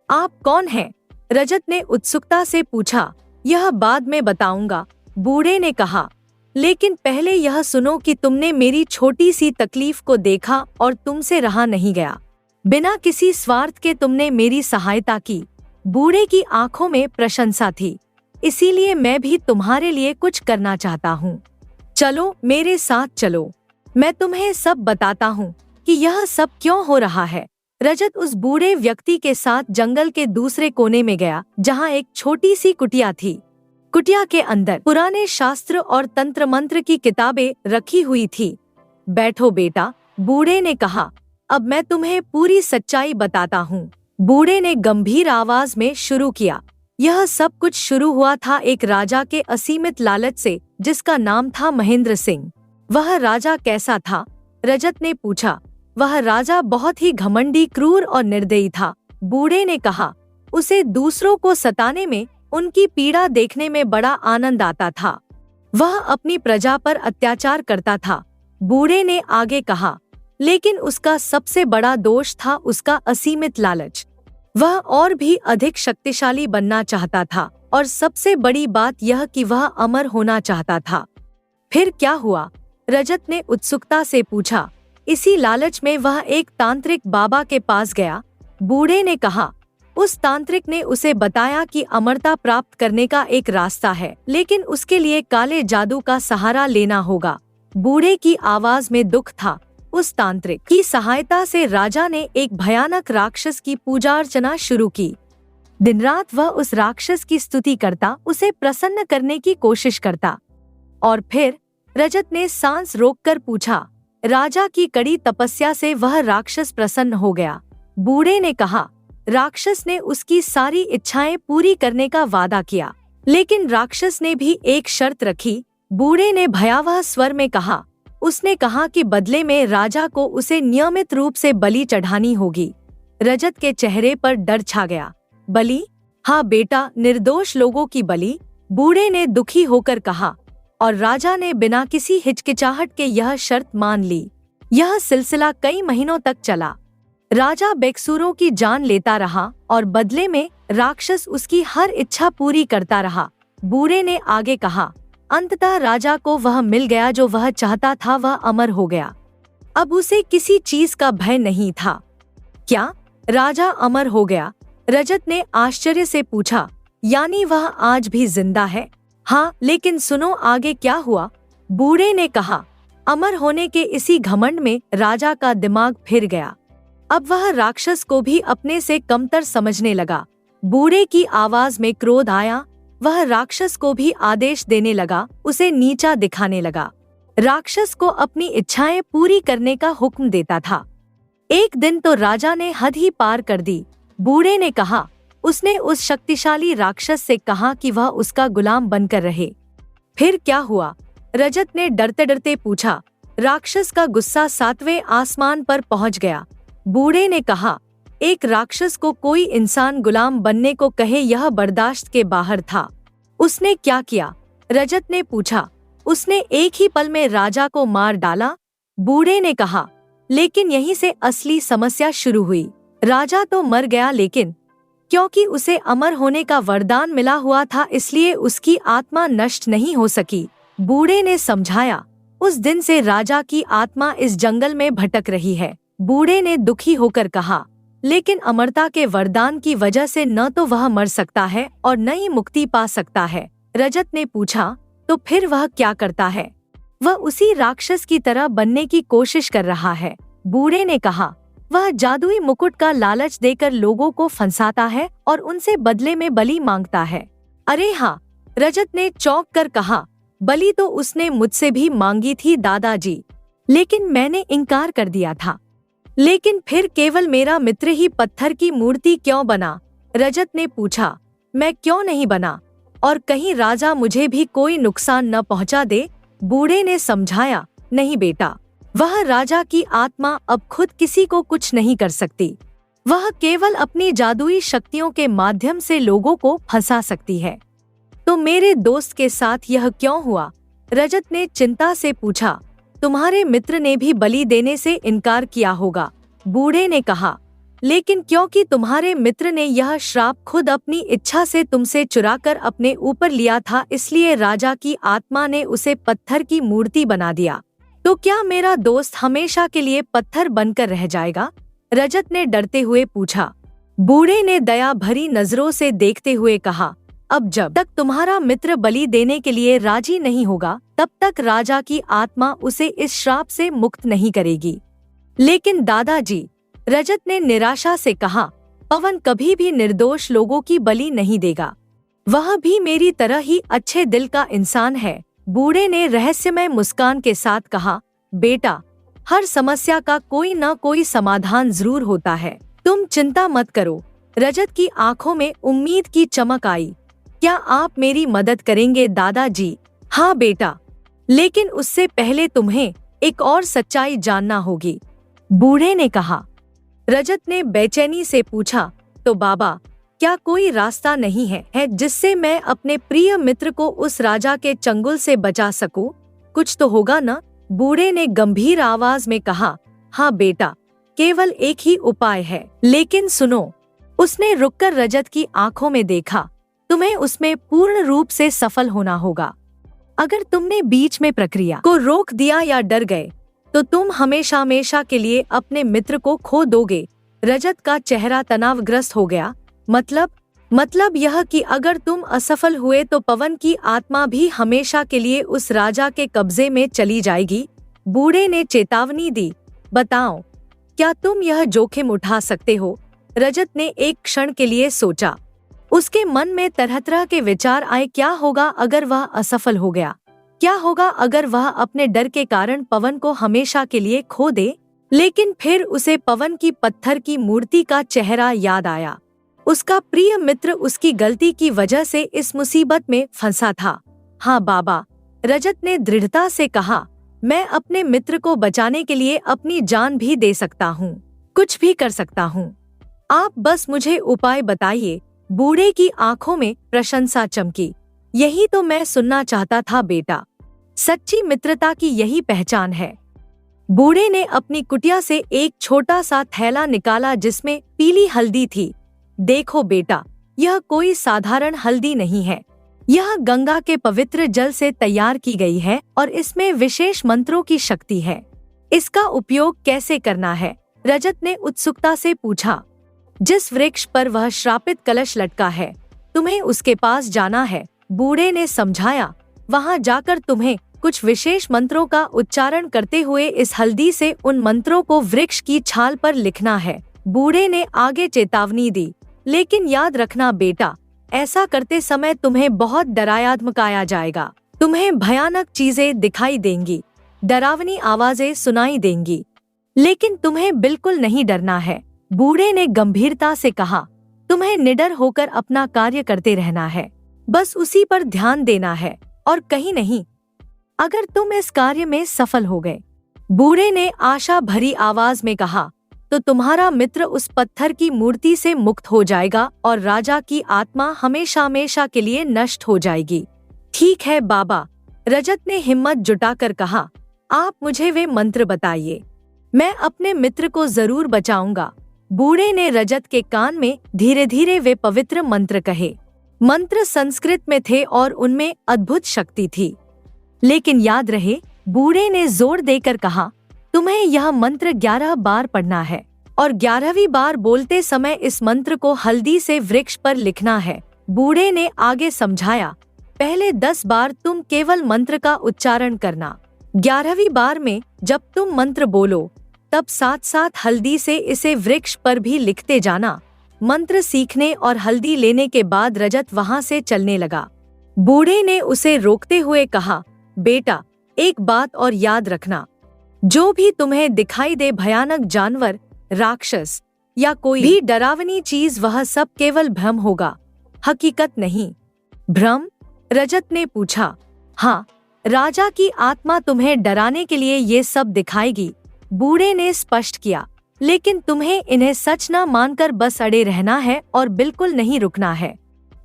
आप कौन हैं? रजत ने उत्सुकता से पूछा। यह बाद में बताऊंगा, बूढ़े ने कहा, लेकिन पहले यह सुनो कि तुमने मेरी छोटी सी तकलीफ को देखा और तुमसे रहा नहीं गया। बिना किसी स्वार्थ के तुमने मेरी सहायता की। बूढ़े की आंखों में प्रशंसा थी। इसीलिए मैं भी तुम्हारे लिए कुछ करना चाहता हूँ। चलो मेरे साथ चलो, मैं तुम्हें सब बताता हूँ कि यह सब क्यों हो रहा है। रजत उस बूढ़े व्यक्ति के साथ जंगल के दूसरे कोने में गया, जहाँ एक छोटी सी कुटिया थी। कुटिया के अंदर पुराने शास्त्र और तंत्र मंत्र की किताबें रखी हुई थी। बैठो बेटा, बूढ़े ने कहा, अब मैं तुम्हें पूरी सच्चाई बताता हूँ। बूढ़े ने गंभीर आवाज में शुरू किया। यह सब कुछ शुरू हुआ था एक राजा के असीमित लालच से, जिसका नाम था महेंद्र सिंह। वह राजा कैसा था? रजत ने पूछा। वह राजा बहुत ही घमंडी, क्रूर और निर्दयी था। बूढ़े ने कहा, उसे दूसरों को सताने में, उनकी पीड़ा देखने में बड़ा आनंद आता था। वह अपनी प्रजा पर अत्याचार करता था। बूढ़े ने आगे कहा, लेकिन उसका सबसे बड़ा दोष था उसका असीमित लालच। वह और भी अधिक शक्तिशाली बनना चाहता था, और सबसे बड़ी बात यह कि वह अमर होना चाहता था। फिर क्या हुआ? रजत ने उत्सुकता से पूछा। इसी लालच में वह एक तांत्रिक बाबा के पास गया। बूढ़े ने कहा। उस तांत्रिक ने उसे बताया कि अमरता प्राप्त करने का एक रास्ता है, लेकिन उसके लिए काले जादू का सहारा लेना होगा। बूढ़े की आवाज में दुख था। उस तांत्रिक की सहायता से राजा ने एक भयानक राक्षस की पूजा अर्चना शुरू की। दिन रात वह उस राक्षस की स्तुति करता, उसे प्रसन्न करने की कोशिश करता। और फिर रजत ने सांस रोककर पूछा, राजा की कड़ी तपस्या से वह राक्षस प्रसन्न हो गया। बूढ़े ने कहा, राक्षस ने उसकी सारी इच्छाएं पूरी करने का वादा किया, लेकिन राक्षस ने भी एक शर्त रखी। बूढ़े ने भयावह स्वर में कहा। उसने कहा कि बदले में राजा को उसे नियमित रूप से बलि चढ़ानी होगी। रजत के चेहरे पर डर छा गया। बलि? हाँ बेटा, निर्दोष लोगों की बलि, बूढ़े ने दुखी होकर कहा। और राजा ने बिना किसी हिचकिचाहट के यह शर्त मान ली। यह सिलसिला कई महीनों तक चला। राजा बेकसूरों की जान लेता रहा और बदले में राक्षस उसकी हर इच्छा पूरी करता रहा। बूढ़े ने आगे कहा, अंततः राजा को वह मिल गया जो वह चाहता था। वह अमर हो गया। अब उसे किसी चीज का भय नहीं था। क्या? राजा अमर हो गया? रजत ने आश्चर्य से पूछा। यानी वह आज भी जिंदा है? हाँ, लेकिन सुनो आगे क्या हुआ। बूढ़े ने कहा। अमर होने के इसी घमंड में राजा का दिमाग फिर गया। अब वह राक्षस को भी अपने से कमतर समझने लगा। बूढ़े की आवाज में क्रोध आया। वह राक्षस को भी आदेश देने लगा, उसे नीचा दिखाने लगा। राक्षस को अपनी इच्छाएं पूरी करने का हुक्म देता था। एक दिन तो राजा ने हद ही पार कर दी। बूढ़े ने कहा, उसने उस शक्तिशाली राक्षस से कहा कि वह उसका गुलाम बनकर रहे। फिर क्या हुआ? रजत ने डरते डरते पूछा। राक्षस का गुस्सा 7वें आसमान पर पहुंच गया। बूढ़े ने कहा, एक राक्षस को कोई इंसान गुलाम बनने को कहे, यह बर्दाश्त के बाहर था। उसने क्या किया? रजत ने पूछा। उसने एक ही पल में राजा को मार डाला। बूढ़े ने कहा, लेकिन यहीं से असली समस्या शुरू हुई। राजा तो मर गया, लेकिन क्योंकि उसे अमर होने का वरदान मिला हुआ था, इसलिए उसकी आत्मा नष्ट नहीं हो सकी। बूढ़े ने समझाया। उस दिन से राजा की आत्मा इस जंगल में भटक रही है। बूढ़े ने दुखी होकर कहा, लेकिन अमरता के वरदान की वजह से न तो वह मर सकता है और न ही मुक्ति पा सकता है। रजत ने पूछा, तो फिर वह क्या करता है? वह उसी राक्षस की तरह बनने की कोशिश कर रहा है। बूढ़े ने कहा, वह जादुई मुकुट का लालच देकर लोगों को फंसाता है और उनसे बदले में बलि मांगता है। अरे हाँ, रजत ने चौंक कर कहा, बलि तो उसने मुझसे भी मांगी थी दादाजी, लेकिन मैंने इनकार कर दिया था। लेकिन फिर केवल मेरा मित्र ही पत्थर की मूर्ति क्यों बना? रजत ने पूछा। मैं क्यों नहीं बना? और कहीं राजा मुझे भी कोई नुकसान न पहुंचा दे? बूढ़े ने समझाया, नहीं बेटा, वह राजा की आत्मा अब खुद किसी को कुछ नहीं कर सकती। वह केवल अपनी जादुई शक्तियों के माध्यम से लोगों को फंसा सकती है। तो मेरे दोस्त के साथ यह क्यों हुआ? रजत ने चिंता से पूछा। तुम्हारे मित्र ने भी बलि देने से इनकार किया होगा। बूढ़े ने कहा, लेकिन क्योंकि तुम्हारे मित्र ने यह श्राप खुद अपनी इच्छा से तुमसे चुराकर अपने ऊपर लिया था, इसलिए राजा की आत्मा ने उसे पत्थर की मूर्ति बना दिया। तो क्या मेरा दोस्त हमेशा के लिए पत्थर बनकर रह जाएगा? रजत ने डरते हुए पूछा। बूढ़े ने दया भरी नजरों से देखते हुए कहा, अब जब तक तुम्हारा मित्र बलि देने के लिए राजी नहीं होगा, तब तक राजा की आत्मा उसे इस श्राप से मुक्त नहीं करेगी। लेकिन दादाजी, रजत ने निराशा से कहा, पवन कभी भी निर्दोष लोगों की बलि नहीं देगा। वह भी मेरी तरह ही अच्छे दिल का इंसान है। बूढ़े ने रहस्यमय मुस्कान के साथ कहा, बेटा, हर समस्या का कोई न कोई समाधान जरूर होता है। तुम चिंता मत करो। रजत की आंखों में उम्मीद की चमक आई। क्या आप मेरी मदद करेंगे दादाजी? हाँ बेटा, लेकिन उससे पहले तुम्हें एक और सच्चाई जानना होगी, बूढ़े ने कहा। रजत ने बेचैनी से पूछा, तो बाबा, क्या कोई रास्ता नहीं है जिससे मैं अपने प्रिय मित्र को उस राजा के चंगुल से बचा सकूं? कुछ तो होगा ना? बूढ़े ने गंभीर आवाज में कहा, हाँ बेटा, केवल एक ही उपाय है, लेकिन सुनो। उसने रुककर रजत की आंखों में देखा। तुम्हें उसमें पूर्ण रूप से सफल होना होगा। अगर तुमने बीच में प्रक्रिया को रोक दिया या डर गए, तो तुम हमेशा हमेशा के लिए अपने मित्र को खो दोगे। रजत का चेहरा तनावग्रस्त हो गया। मतलब यह कि अगर तुम असफल हुए तो पवन की आत्मा भी हमेशा के लिए उस राजा के कब्जे में चली जाएगी। बूढ़े ने चेतावनी दी। बताओ, क्या तुम यह जोखिम उठा सकते हो? रजत ने एक क्षण के लिए सोचा। उसके मन में तरह तरह के विचार आए। क्या होगा अगर वह असफल हो गया? क्या होगा अगर वह अपने डर के कारण पवन को हमेशा के लिए खो दे? लेकिन फिर उसे पवन की पत्थर की मूर्ति का चेहरा याद आया। उसका प्रिय मित्र उसकी गलती की वजह से इस मुसीबत में फंसा था। हाँ बाबा, रजत ने दृढ़ता से कहा, मैं अपने मित्र को बचाने के लिए अपनी जान भी दे सकता हूँ, कुछ भी कर सकता हूँ। आप बस मुझे उपाय बताइए। बूढ़े की आंखों में प्रशंसा चमकी। यही तो मैं सुनना चाहता था बेटा। सच्ची मित्रता की यही पहचान है। बूढ़े ने अपनी कुटिया से एक छोटा सा थैला निकाला जिसमें पीली हल्दी थी। देखो बेटा, यह कोई साधारण हल्दी नहीं है। यह गंगा के पवित्र जल से तैयार की गई है और इसमें विशेष मंत्रों की शक्ति है। इसका उपयोग कैसे करना है? रजत ने उत्सुकता से पूछा। जिस वृक्ष पर वह श्रापित कलश लटका है, तुम्हें उसके पास जाना है बूढ़े ने समझाया, वहां जाकर तुम्हें कुछ विशेष मंत्रों का उच्चारण करते हुए इस हल्दी से उन मंत्रों को वृक्ष की छाल पर लिखना है। बूढ़े ने आगे चेतावनी दी, लेकिन याद रखना बेटा, ऐसा करते समय तुम्हें बहुत डराया धमकाया जाएगा। तुम्हें भयानक चीजें दिखाई देंगी, डरावनी आवाजें सुनाई देंगी, लेकिन तुम्हें बिल्कुल नहीं डरना है। बूढ़े ने गंभीरता से कहा, तुम्हें निडर होकर अपना कार्य करते रहना है, बस उसी पर ध्यान देना है और कहीं नहीं। अगर तुम इस कार्य में सफल हो गए, बूढ़े ने आशा भरी आवाज में कहा, तो तुम्हारा मित्र उस पत्थर की मूर्ति से मुक्त हो जाएगा और राजा की आत्मा हमेशा हमेशा के लिए नष्ट हो जाएगी। ठीक है बाबा, रजत ने हिम्मत जुटाकर कहा, आप मुझे वे मंत्र बताइए, मैं अपने मित्र को जरूर बचाऊंगा। बूढ़े ने रजत के कान में धीरे धीरे वे पवित्र मंत्र कहे। मंत्र संस्कृत में थे और उनमें अद्भुत शक्ति थी, लेकिन याद रहे, बूढ़े ने जोर देकर कहा, तुम्हें यह मंत्र 11 बार पढ़ना है और 11वीं बार बोलते समय इस मंत्र को हल्दी से वृक्ष पर लिखना है। बूढ़े ने आगे समझाया, पहले 10 बार तुम केवल मंत्र का उच्चारण करना, 11वीं बार में जब तुम मंत्र बोलो तब साथ साथ हल्दी से इसे वृक्ष पर भी लिखते जाना। मंत्र सीखने और हल्दी लेने के बाद रजत वहां से चलने लगा। बूढ़े ने उसे रोकते हुए कहा, बेटा, एक बात और याद रखना, जो भी तुम्हें दिखाई दे, भयानक जानवर, राक्षस या कोई भी डरावनी चीज, वह सब केवल भ्रम होगा, हकीकत नहीं। भ्रम? रजत ने पूछा। हाँ, राजा की आत्मा तुम्हें डराने के लिए ये सब दिखाएगी, बूढ़े ने स्पष्ट किया, लेकिन तुम्हें इन्हें सच न मानकर बस अड़े रहना है और बिल्कुल नहीं रुकना है।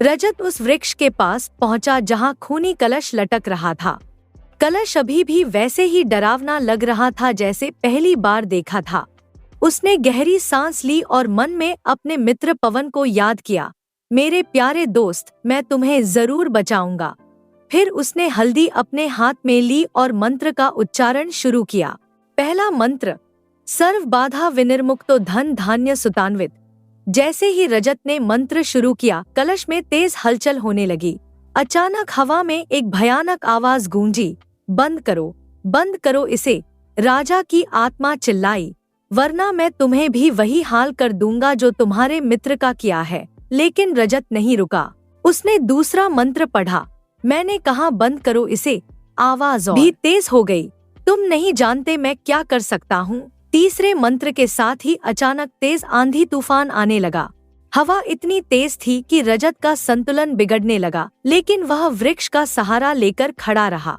रजत उस वृक्ष के पास पहुंचा जहां खूनी कलश लटक रहा था। कलश अभी भी वैसे ही डरावना लग रहा था जैसे पहली बार देखा था। उसने गहरी सांस ली और मन में अपने मित्र पवन को याद किया, मेरे प्यारे दोस्त, मैं तुम्हें जरूर बचाऊंगा। फिर उसने हल्दी अपने हाथ में ली और मंत्र का उच्चारण शुरू किया। पहला मंत्र, सर्व बाधा विनिर्मुक्तो धन धान्य सुतान्वित। जैसे ही रजत ने मंत्र शुरू किया, कलश में तेज हलचल होने लगी। अचानक हवा में एक भयानक आवाज गूंजी, बंद करो इसे। राजा की आत्मा चिल्लाई, वरना मैं तुम्हें भी वही हाल कर दूंगा जो तुम्हारे मित्र का किया है। लेकिन रजत नहीं रुका। उसने दूसरा मंत्र पढ़ा। मैंने कहा बंद करो इसे। आवाज और भी तेज हो गई। तुम नहीं जानते मैं क्या कर सकता हूँ। तीसरे मंत्र के साथ ही अचानक तेज आंधी तूफान आने लगा। हवा इतनी तेज थी कि रजत का संतुलन बिगड़ने लगा, लेकिन वह वृक्ष का सहारा लेकर खड़ा रहा।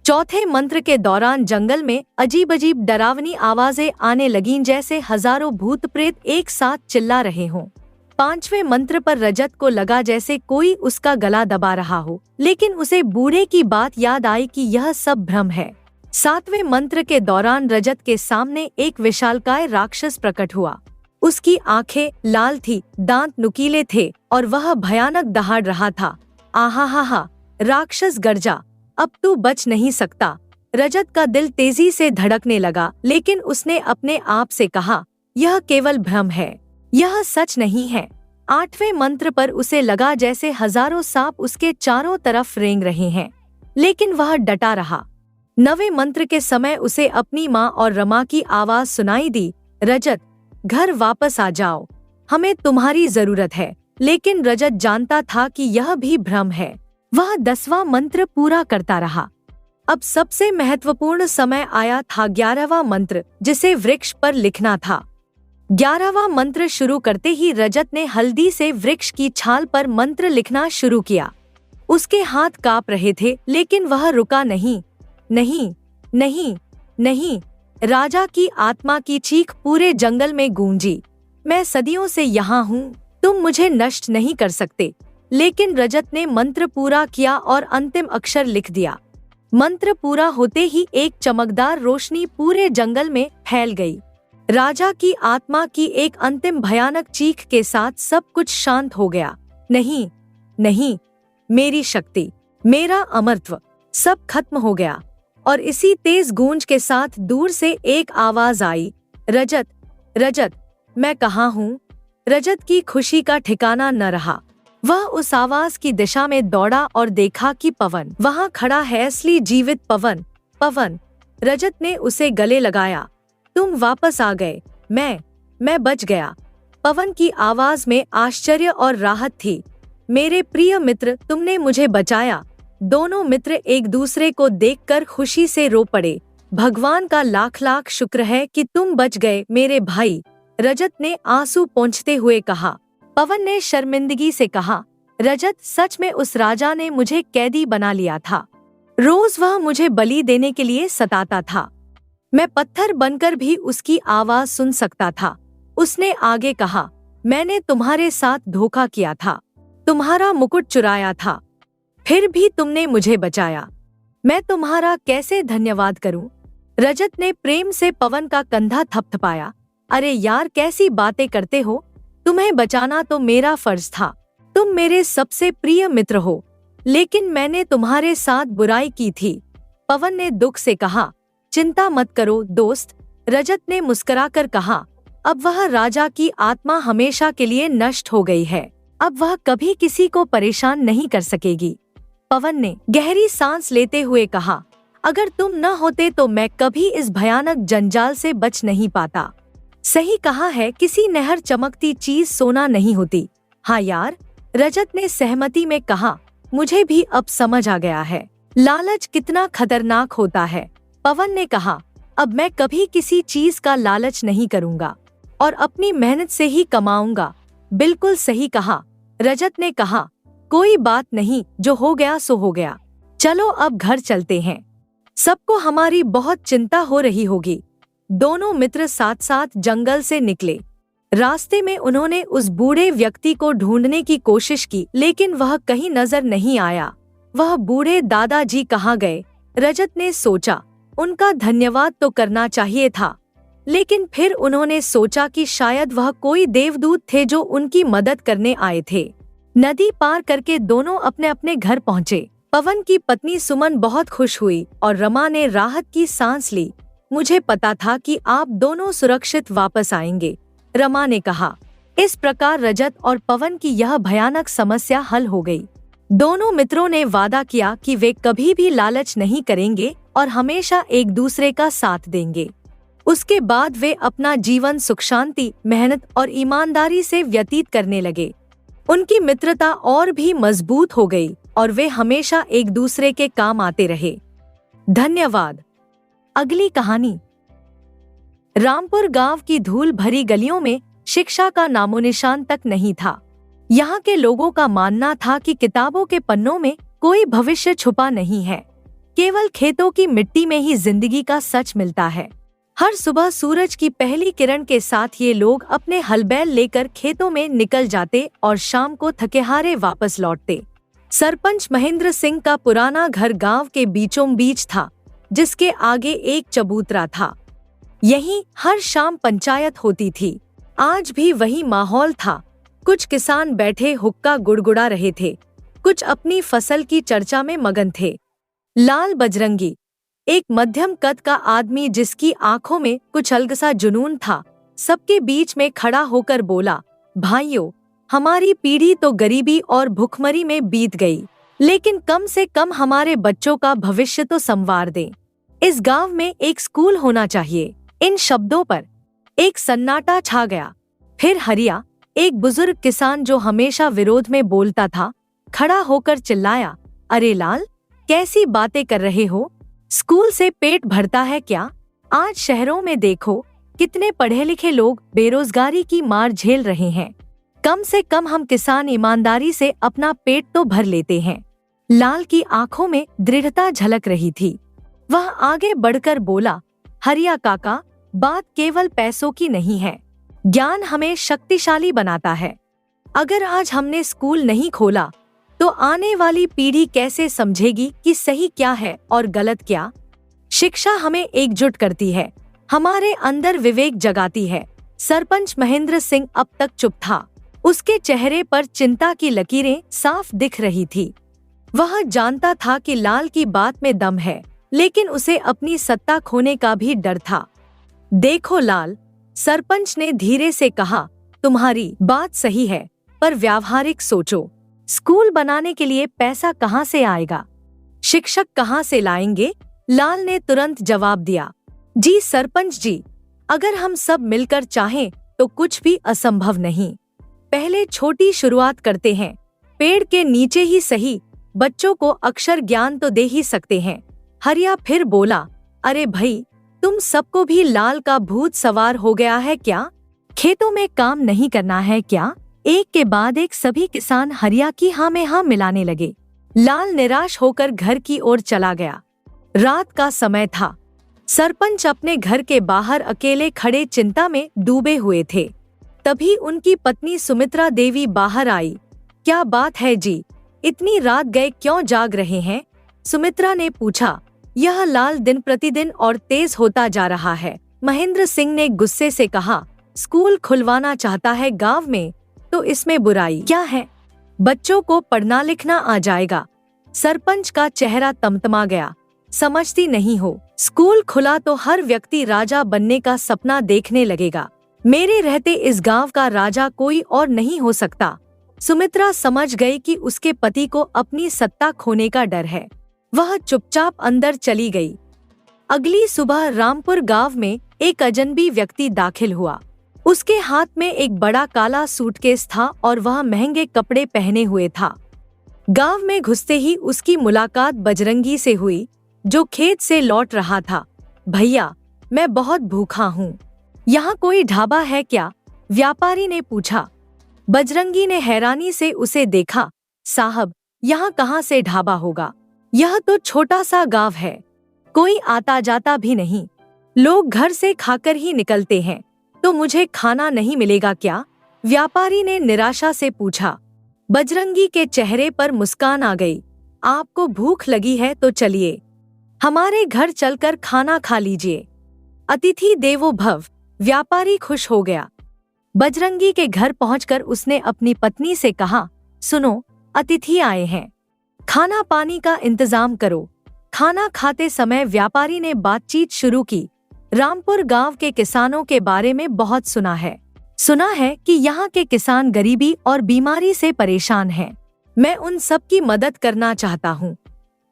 चौथे मंत्र के दौरान जंगल में अजीब अजीब डरावनी आवाजें आने लगीं, जैसे हजारों भूत प्रेत एक साथ चिल्ला रहे हों। पांचवें मंत्र पर रजत को लगा जैसे कोई उसका गला दबा रहा हो, लेकिन उसे बूढ़े की बात याद आई कि यह सब भ्रम है। सातवें मंत्र के दौरान रजत के सामने एक विशालकाय राक्षस प्रकट हुआ। उसकी आंखें लाल थी, दांत नुकीले थे और वह भयानक दहाड़ रहा था। आहा, राक्षस गर्जा, अब तू बच नहीं सकता। रजत का दिल तेजी से धड़कने लगा, लेकिन उसने अपने आप से कहा, यह केवल भ्रम है, यह सच नहीं है। आठवें मंत्र पर उसे लगा जैसे हजारों सांप उसके चारों तरफ रेंग रहे हैं, लेकिन वह डटा रहा। नवें मंत्र के समय उसे अपनी माँ और रमा की आवाज सुनाई दी, रजत, घर वापस आ जाओ, हमें तुम्हारी जरूरत है। लेकिन रजत जानता था कि यह भी भ्रम है। वह 10वां मंत्र पूरा करता रहा। अब सबसे महत्वपूर्ण समय आया था 11वां मंत्र, जिसे वृक्ष पर लिखना था। 11वां मंत्र शुरू करते ही रजत ने हल्दी से वृक्ष की छाल पर मंत्र लिखना शुरू किया। उसके हाथ कांप रहे थे, लेकिन वह रुका नहीं। नहीं, नहीं, नहीं। राजा की आत्मा की चीख पूरे जंगल में गूंजी। मैं सदियों से यहाँ हूँ, तुम मुझे नष्ट नहीं कर सकते। लेकिन रजत ने मंत्र पूरा किया और अंतिम अक्षर लिख दिया। मंत्र पूरा होते ही एक चमकदार रोशनी पूरे जंगल में फैल गई। राजा की आत्मा की एक अंतिम भयानक चीख के साथ सब कुछ शांत हो गया। नहीं, नहीं, मेरी शक्ति, मेरा अमरत्व, सब खत्म हो गया। और इसी तेज गूंज के साथ दूर से एक आवाज आई, रजत, रजत, मैं कहाँ हूँ? रजत की खुशी का ठिकाना न रहा। वह उस आवाज की दिशा में दौड़ा और देखा कि पवन वहां खड़ा है, असली जीवित पवन। पवन, रजत ने उसे गले लगाया। तुम वापस आ गए, मैं बच गया। पवन की आवाज में आश्चर्य और राहत थी। मेरे प्रिय मित्र, तुमने मुझे बचाया। दोनों मित्र एक दूसरे को देखकर खुशी से रो पड़े। भगवान का लाख लाख शुक्र है कि तुम बच गए मेरे भाई, रजत ने आंसू पोंछते हुए कहा। पवन ने शर्मिंदगी से कहा, रजत, सच में उस राजा ने मुझे कैदी बना लिया था। रोज वह मुझे बलि देने के लिए सताता था। मैं पत्थर बनकर भी उसकी आवाज सुन सकता था। उसने आगे कहा, मैंने तुम्हारे साथ धोखा किया था, तुम्हारा मुकुट चुराया था, फिर भी तुमने मुझे बचाया। मैं तुम्हारा कैसे धन्यवाद करूं? रजत ने प्रेम से पवन का कंधा थपथपाया। अरे यार, कैसी बातें करते हो? तुम्हें बचाना तो मेरा फर्ज था। तुम मेरे सबसे प्रिय मित्र हो, लेकिन मैंने तुम्हारे साथ बुराई की थी। पवन ने दुख से कहा। चिंता मत करो दोस्त, रजत ने मुस्कुराकर कहा। अब वह राजा की आत्मा हमेशा के लिए नष्ट हो गई है। अब वह कभी किसी को परेशान नहीं कर सकेगी। पवन ने गहरी सांस लेते हुए कहा, अगर तुम न होते तो मैं कभी इस भयानक जंजाल से बच नहीं पाता। सही कहा है, किसी नहर चमकती चीज सोना नहीं होती। हाँ यार, रजत ने सहमति में कहा। मुझे भी अब समझ आ गया है, लालच कितना खतरनाक होता है। पवन ने कहा, अब मैं कभी किसी चीज का लालच नहीं करूँगा और अपनी मेहनत से ही कमाऊंगा। बिल्कुल सही कहा, रजत ने कहा। कोई बात नहीं, जो हो गया सो हो गया। चलो अब घर चलते हैं, सबको हमारी बहुत चिंता हो रही होगी। दोनों मित्र साथ साथ जंगल से निकले। रास्ते में उन्होंने उस बूढ़े व्यक्ति को ढूंढने की कोशिश की, लेकिन वह कहीं नजर नहीं आया। वह बूढ़े दादाजी कहाँ गए? रजत ने सोचा, उनका धन्यवाद तो करना चाहिए था, लेकिन फिर उन्होंने सोचा कि शायद वह कोई देवदूत थे जो उनकी मदद करने आए थे। नदी पार करके दोनों अपने अपने घर पहुँचे। पवन की पत्नी सुमन बहुत खुश हुई और रमा ने राहत की सांस ली। मुझे पता था कि आप दोनों सुरक्षित वापस आएंगे, रमा ने कहा। इस प्रकार रजत और पवन की यह भयानक समस्या हल हो गई। दोनों मित्रों ने वादा किया कि वे कभी भी लालच नहीं करेंगे और हमेशा एक दूसरे का साथ देंगे। उसके बाद वे अपना जीवन सुख शांति, मेहनत और ईमानदारी से व्यतीत करने लगे। उनकी मित्रता और भी मजबूत हो गई और वे हमेशा एक दूसरे के काम आते रहे। धन्यवाद। अगली कहानी। रामपुर गांव की धूल भरी गलियों में शिक्षा का नामोनिशान तक नहीं था। यहाँ के लोगों का मानना था कि किताबों के पन्नों में कोई भविष्य छुपा नहीं है, केवल खेतों की मिट्टी में ही जिंदगी का सच मिलता है। हर सुबह सूरज की पहली किरण के साथ ये लोग अपने हल बैल लेकर खेतों में निकल जाते और शाम को थके हारे वापस लौटते। सरपंच महेंद्र सिंह का पुराना घर गांव के बीचों बीच था, जिसके आगे एक चबूतरा था। यहीं हर शाम पंचायत होती थी। आज भी वही माहौल था। कुछ किसान बैठे हुक्का गुड़गुड़ा रहे थे, कुछ अपनी फसल की चर्चा में मगन थे। लाल बजरंगी, एक मध्यम कद का आदमी जिसकी आंखों में कुछ अलग सा जुनून था, सबके बीच में खड़ा होकर बोला, भाइयों, हमारी पीढ़ी तो गरीबी और भुखमरी में बीत गई, लेकिन कम से कम हमारे बच्चों का भविष्य तो संवार दें। इस गांव में एक स्कूल होना चाहिए। इन शब्दों पर एक सन्नाटा छा गया। फिर हरिया, एक बुजुर्ग किसान जो हमेशा विरोध में बोलता था, खड़ा होकर चिल्लाया, अरे लाल, कैसी बातें कर रहे हो? स्कूल से पेट भरता है क्या? आज शहरों में देखो, कितने पढ़े लिखे लोग बेरोजगारी की मार झेल रहे हैं। कम से कम हम किसान ईमानदारी से अपना पेट तो भर लेते हैं। लाल की आंखों में दृढ़ता झलक रही थी। वह आगे बढ़कर बोला, हरिया काका, बात केवल पैसों की नहीं है। ज्ञान हमें शक्तिशाली बनाता है। अगर आज हमने स्कूल नहीं खोला तो आने वाली पीढ़ी कैसे समझेगी कि सही क्या है और गलत क्या? शिक्षा हमें एकजुट करती है, हमारे अंदर विवेक जगाती है। सरपंच महेंद्र सिंह अब तक चुप था। उसके चेहरे पर चिंता की लकीरें साफ दिख रही थी। वह जानता था कि लाल की बात में दम है, लेकिन उसे अपनी सत्ता खोने का भी डर था। देखो लाल, सरपंच ने धीरे से कहा, तुम्हारी बात सही है, पर व्यावहारिक सोचो। स्कूल बनाने के लिए पैसा कहाँ से आएगा? शिक्षक कहाँ से लाएंगे? लाल ने तुरंत जवाब दिया, जी सरपंच जी, अगर हम सब मिलकर चाहें तो कुछ भी असंभव नहीं। पहले छोटी शुरुआत करते हैं, पेड़ के नीचे ही सही, बच्चों को अक्षर ज्ञान तो दे ही सकते हैं। हरिया फिर बोला, अरे भाई, तुम सबको भी लाल का भूत सवार हो गया है क्या? खेतों में काम नहीं करना है क्या? एक के बाद एक सभी किसान हरिया की हाँ में हाँ मिलाने लगे। लाल निराश होकर घर की ओर चला गया। रात का समय था। सरपंच अपने घर के बाहर अकेले खड़े चिंता में डूबे हुए थे। तभी उनकी पत्नी सुमित्रा देवी बाहर आई। क्या बात है जी, इतनी रात गए क्यों जाग रहे हैं? सुमित्रा ने पूछा। यह लाल दिन प्रतिदिन और तेज होता जा रहा है, महेंद्र सिंह ने गुस्से से कहा। स्कूल खुलवाना चाहता है गांव में, तो इसमें बुराई क्या है? बच्चों को पढ़ना लिखना आ जाएगा। सरपंच का चेहरा तमतमा गया। समझती नहीं हो, स्कूल खुला तो हर व्यक्ति राजा बनने का सपना देखने लगेगा। मेरे रहते इस गांव का राजा कोई और नहीं हो सकता। सुमित्रा समझ गई कि उसके पति को अपनी सत्ता खोने का डर है। वह चुपचाप अंदर चली गई। अगली सुबह रामपुर गांव में एक अजनबी व्यक्ति दाखिल हुआ। उसके हाथ में एक बड़ा काला सूटकेस था और वह महंगे कपड़े पहने हुए था। गांव में घुसते ही उसकी मुलाकात बजरंगी से हुई, जो खेत से लौट रहा था। भैया, मैं बहुत भूखा हूँ, यहाँ कोई ढाबा है क्या? व्यापारी ने पूछा। बजरंगी ने हैरानी से उसे देखा। साहब, यहाँ कहाँ से ढाबा होगा? यह तो छोटा सा गांव है, कोई आता जाता भी नहीं। लोग घर से खाकर ही निकलते हैं, तो मुझे खाना नहीं मिलेगा क्या? व्यापारी ने निराशा से पूछा। बजरंगी के चेहरे पर मुस्कान आ गई। आपको भूख लगी है तो चलिए, हमारे घर चलकर खाना खा लीजिए। अतिथि देवो भव। व्यापारी खुश हो गया। बजरंगी के घर पहुंचकर उसने अपनी पत्नी से कहा, सुनो, अतिथि आए हैं, खाना पानी का इंतजाम करो। खाना खाते समय व्यापारी ने बातचीत शुरू की। रामपुर गांव के किसानों के बारे में बहुत सुना है कि यहाँ के किसान गरीबी और बीमारी से परेशान हैं। मैं उन सब की मदद करना चाहता हूँ।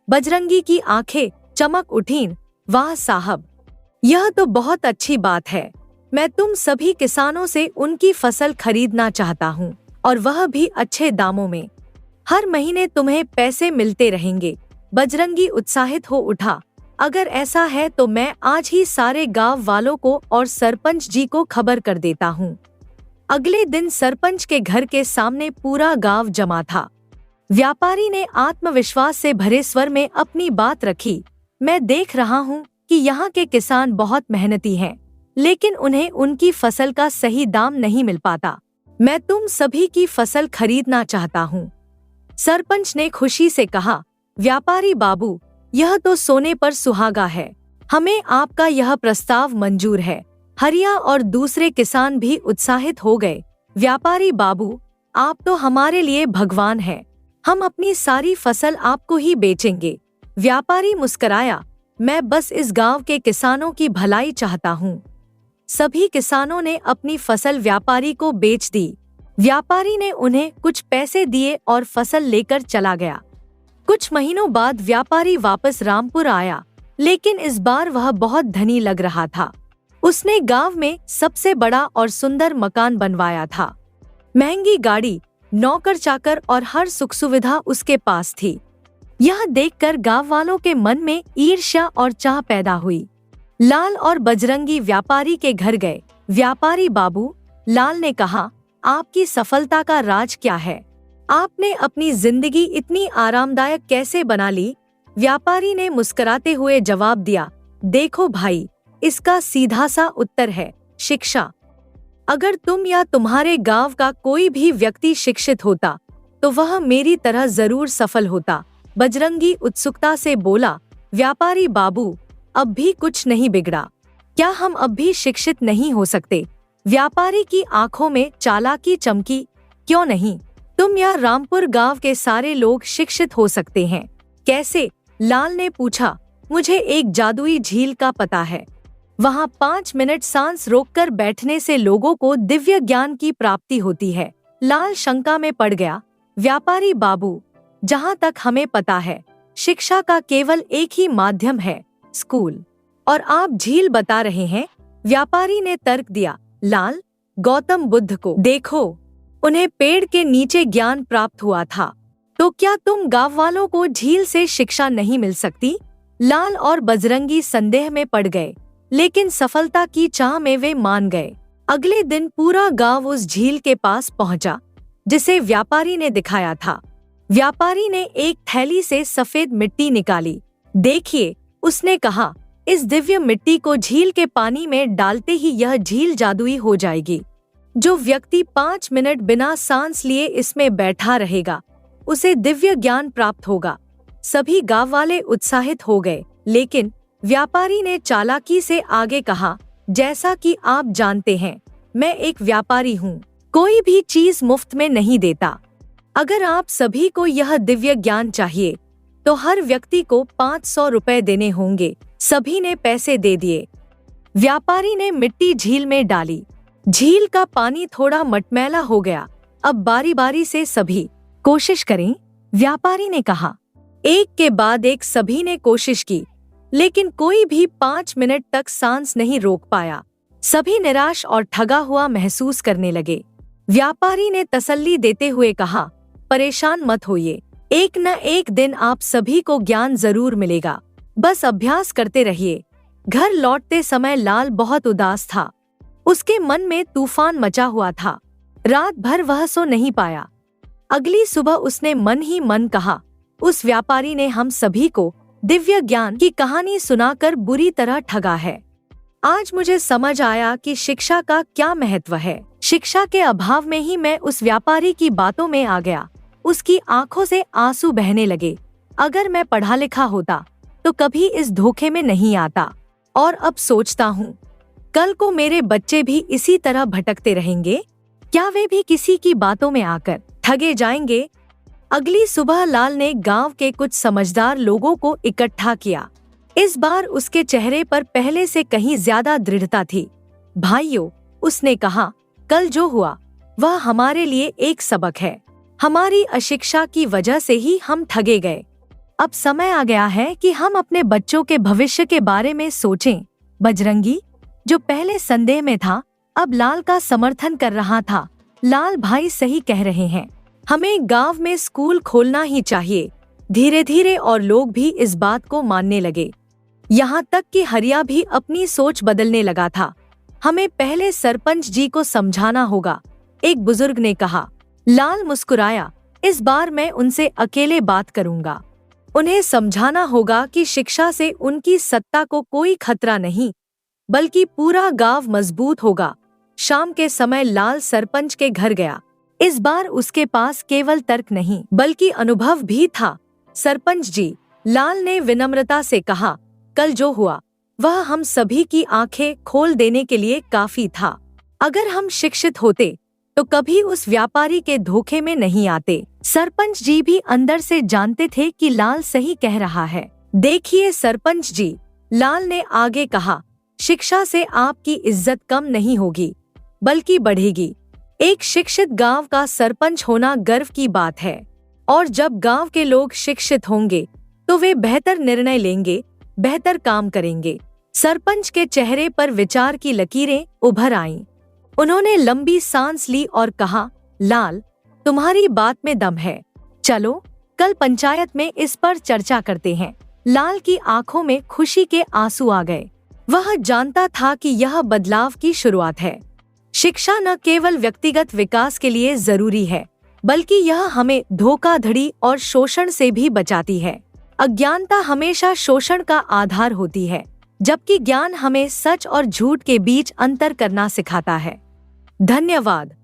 बजरंगी की आंखें चमक उठीं। वाह साहब, यह तो बहुत अच्छी बात है। मैं तुम सभी किसानों से उनकी फसल खरीदना चाहता हूँ, और वह भी अच्छे दामों में। हर महीने तुम्हें पैसे मिलते रहेंगे। बजरंगी उत्साहित हो उठा। अगर ऐसा है तो मैं आज ही सारे गांव वालों को और सरपंच जी को खबर कर देता हूँ। अगले दिन सरपंच के घर के सामने पूरा गांव जमा था। व्यापारी ने आत्मविश्वास से भरे स्वर में अपनी बात रखी। मैं देख रहा हूँ कि यहाँ के किसान बहुत मेहनती हैं, लेकिन उन्हें उनकी फसल का सही दाम नहीं मिल पाता। मैं तुम सभी की फसल खरीदना चाहता हूँ। सरपंच ने खुशी से कहा, व्यापारी बाबू, यह तो सोने पर सुहागा है। हमें आपका यह प्रस्ताव मंजूर है। हरिया और दूसरे किसान भी उत्साहित हो गए। व्यापारी बाबू, आप तो हमारे लिए भगवान हैं। हम अपनी सारी फसल आपको ही बेचेंगे। व्यापारी मुस्कराया। मैं बस इस गांव के किसानों की भलाई चाहता हूँ। सभी किसानों ने अपनी फसल व्यापारी को बेच दी। व्यापारी ने उन्हें कुछ पैसे दिए और फसल लेकर चला गया। कुछ महीनों बाद व्यापारी वापस रामपुर आया, लेकिन इस बार वह बहुत धनी लग रहा था। उसने गांव में सबसे बड़ा और सुंदर मकान बनवाया था। महंगी गाड़ी, नौकर चाकर और हर सुख सुविधा उसके पास थी। यह देखकर गांव वालों के मन में ईर्ष्या और चाह पैदा हुई। लाल और बजरंगी व्यापारी के घर गए। व्यापारी बाबू, लाल ने कहा, आपकी सफलता का राज क्या है? आपने अपनी जिंदगी इतनी आरामदायक कैसे बना ली? व्यापारी ने मुस्कुराते हुए जवाब दिया, देखो भाई, इसका सीधा सा उत्तर है शिक्षा। अगर तुम या तुम्हारे गांव का कोई भी व्यक्ति शिक्षित होता तो वह मेरी तरह जरूर सफल होता। बजरंगी उत्सुकता से बोला, व्यापारी बाबू, अब भी कुछ नहीं बिगड़ा। क्या हम अब भी शिक्षित नहीं हो सकते? व्यापारी की आंखों में चालाकी चमकी। क्यों नहीं, तुम या रामपुर गांव के सारे लोग शिक्षित हो सकते हैं। कैसे? लाल ने पूछा। मुझे एक जादुई झील का पता है। वहाँ 5 मिनट सांस रोककर बैठने से लोगों को दिव्य ज्ञान की प्राप्ति होती है। लाल शंका में पड़ गया। व्यापारी बाबू, जहाँ तक हमें पता है, शिक्षा का केवल एक ही माध्यम है, स्कूल। और आप झील बता रहे हैं, व्यापारी ने तर्क दिया। लाल, गौतम बुद्ध को देखो, उन्हें पेड़ के नीचे ज्ञान प्राप्त हुआ था, तो क्या तुम गांव वालों को झील से शिक्षा नहीं मिल सकती? लाल और बजरंगी संदेह में पड़ गए, लेकिन सफलता की चाह में वे मान गए। अगले दिन पूरा गांव उस झील के पास पहुंचा, जिसे व्यापारी ने दिखाया था। व्यापारी ने एक थैली से सफेद मिट्टी निकाली। देखिए, उसने कहा, इस दिव्य मिट्टी को झील के पानी में डालते ही यह झील जादुई हो जाएगी। जो व्यक्ति 5 मिनट बिना सांस लिए इसमें बैठा रहेगा, उसे दिव्य ज्ञान प्राप्त होगा। सभी गांव वाले उत्साहित हो गए, लेकिन व्यापारी ने चालाकी से आगे कहा, जैसा कि आप जानते हैं, मैं एक व्यापारी हूँ, कोई भी चीज मुफ्त में नहीं देता। अगर आप सभी को यह दिव्य ज्ञान चाहिए, तो हर व्यक्ति को 500 रुपए देने होंगे। सभी ने पैसे दे दिए। व्यापारी ने मिट्टी झील में डाली। झील का पानी थोड़ा मटमैला हो गया। अब बारी बारी से सभी कोशिश करें, व्यापारी ने कहा। एक के बाद एक सभी ने कोशिश की, लेकिन कोई भी 5 मिनट तक सांस नहीं रोक पाया। सभी निराश और ठगा हुआ महसूस करने लगे। व्यापारी ने तसल्ली देते हुए कहा, परेशान मत होइए, एक न एक दिन आप सभी को ज्ञान जरूर मिलेगा, बस अभ्यास करते रहिए। घर लौटते समय लाल बहुत उदास था। उसके मन में तूफान मचा हुआ था। रात भर वह सो नहीं पाया। अगली सुबह उसने मन ही मन कहा, उस व्यापारी ने हम सभी को दिव्य ज्ञान की कहानी सुनाकर बुरी तरह ठगा है। आज मुझे समझ आया कि शिक्षा का क्या महत्व है। शिक्षा के अभाव में ही मैं उस व्यापारी की बातों में आ गया। उसकी आंखों से आंसू बहने लगे। अगर मैं पढ़ा लिखा होता तो कभी इस धोखे में नहीं आता। और अब सोचता हूँ, कल को मेरे बच्चे भी इसी तरह भटकते रहेंगे। क्या वे भी किसी की बातों में आकर ठगे जाएंगे? अगली सुबह लाल ने गांव के कुछ समझदार लोगों को इकट्ठा किया। इस बार उसके चेहरे पर पहले से कहीं ज्यादा दृढ़ता थी। भाइयों, उसने कहा, कल जो हुआ वह हमारे लिए एक सबक है। हमारी अशिक्षा की वजह से ही हम ठगे गए। अब समय आ गया है कि हम अपने बच्चों के भविष्य के बारे में सोचें। बजरंगी, जो पहले संदेह में था, अब लाल का समर्थन कर रहा था। लाल भाई सही कह रहे हैं, हमें गांव में स्कूल खोलना ही चाहिए। धीरे धीरे और लोग भी इस बात को मानने लगे। यहाँ तक कि हरिया भी अपनी सोच बदलने लगा था। हमें पहले सरपंच जी को समझाना होगा, एक बुजुर्ग ने कहा। लाल मुस्कुराया, इस बार मैं उनसे अकेले बात करूंगा। उन्हें समझाना होगा कि शिक्षा से उनकी सत्ता को कोई खतरा नहीं, बल्कि पूरा गांव मजबूत होगा। शाम के समय लाल सरपंच के घर गया। इस बार उसके पास केवल तर्क नहीं, बल्कि अनुभव भी था। सरपंच जी, लाल ने विनम्रता से कहा, कल जो हुआ वह हम सभी की आंखें खोल देने के लिए काफी था। अगर हम शिक्षित होते तो कभी उस व्यापारी के धोखे में नहीं आते। सरपंच जी भी अंदर से जानते थे कि लाल सही कह रहा है। देखिए सरपंच जी, लाल ने आगे कहा, शिक्षा से आपकी इज्जत कम नहीं होगी, बल्कि बढ़ेगी। एक शिक्षित गांव का सरपंच होना गर्व की बात है। और जब गांव के लोग शिक्षित होंगे तो वे बेहतर निर्णय लेंगे, बेहतर काम करेंगे। सरपंच के चेहरे पर विचार की लकीरें उभर आईं। उन्होंने लंबी सांस ली और कहा, लाल, तुम्हारी बात में दम है। चलो कल पंचायत में इस पर चर्चा करते हैं। लाल की आंखों में खुशी के आंसू आ गए। वह जानता था कि यह बदलाव की शुरुआत है। शिक्षा न केवल व्यक्तिगत विकास के लिए जरूरी है, बल्कि यह हमें धोखाधड़ी और शोषण से भी बचाती है। अज्ञानता हमेशा शोषण का आधार होती है, जबकि ज्ञान हमें सच और झूठ के बीच अंतर करना सिखाता है। धन्यवाद।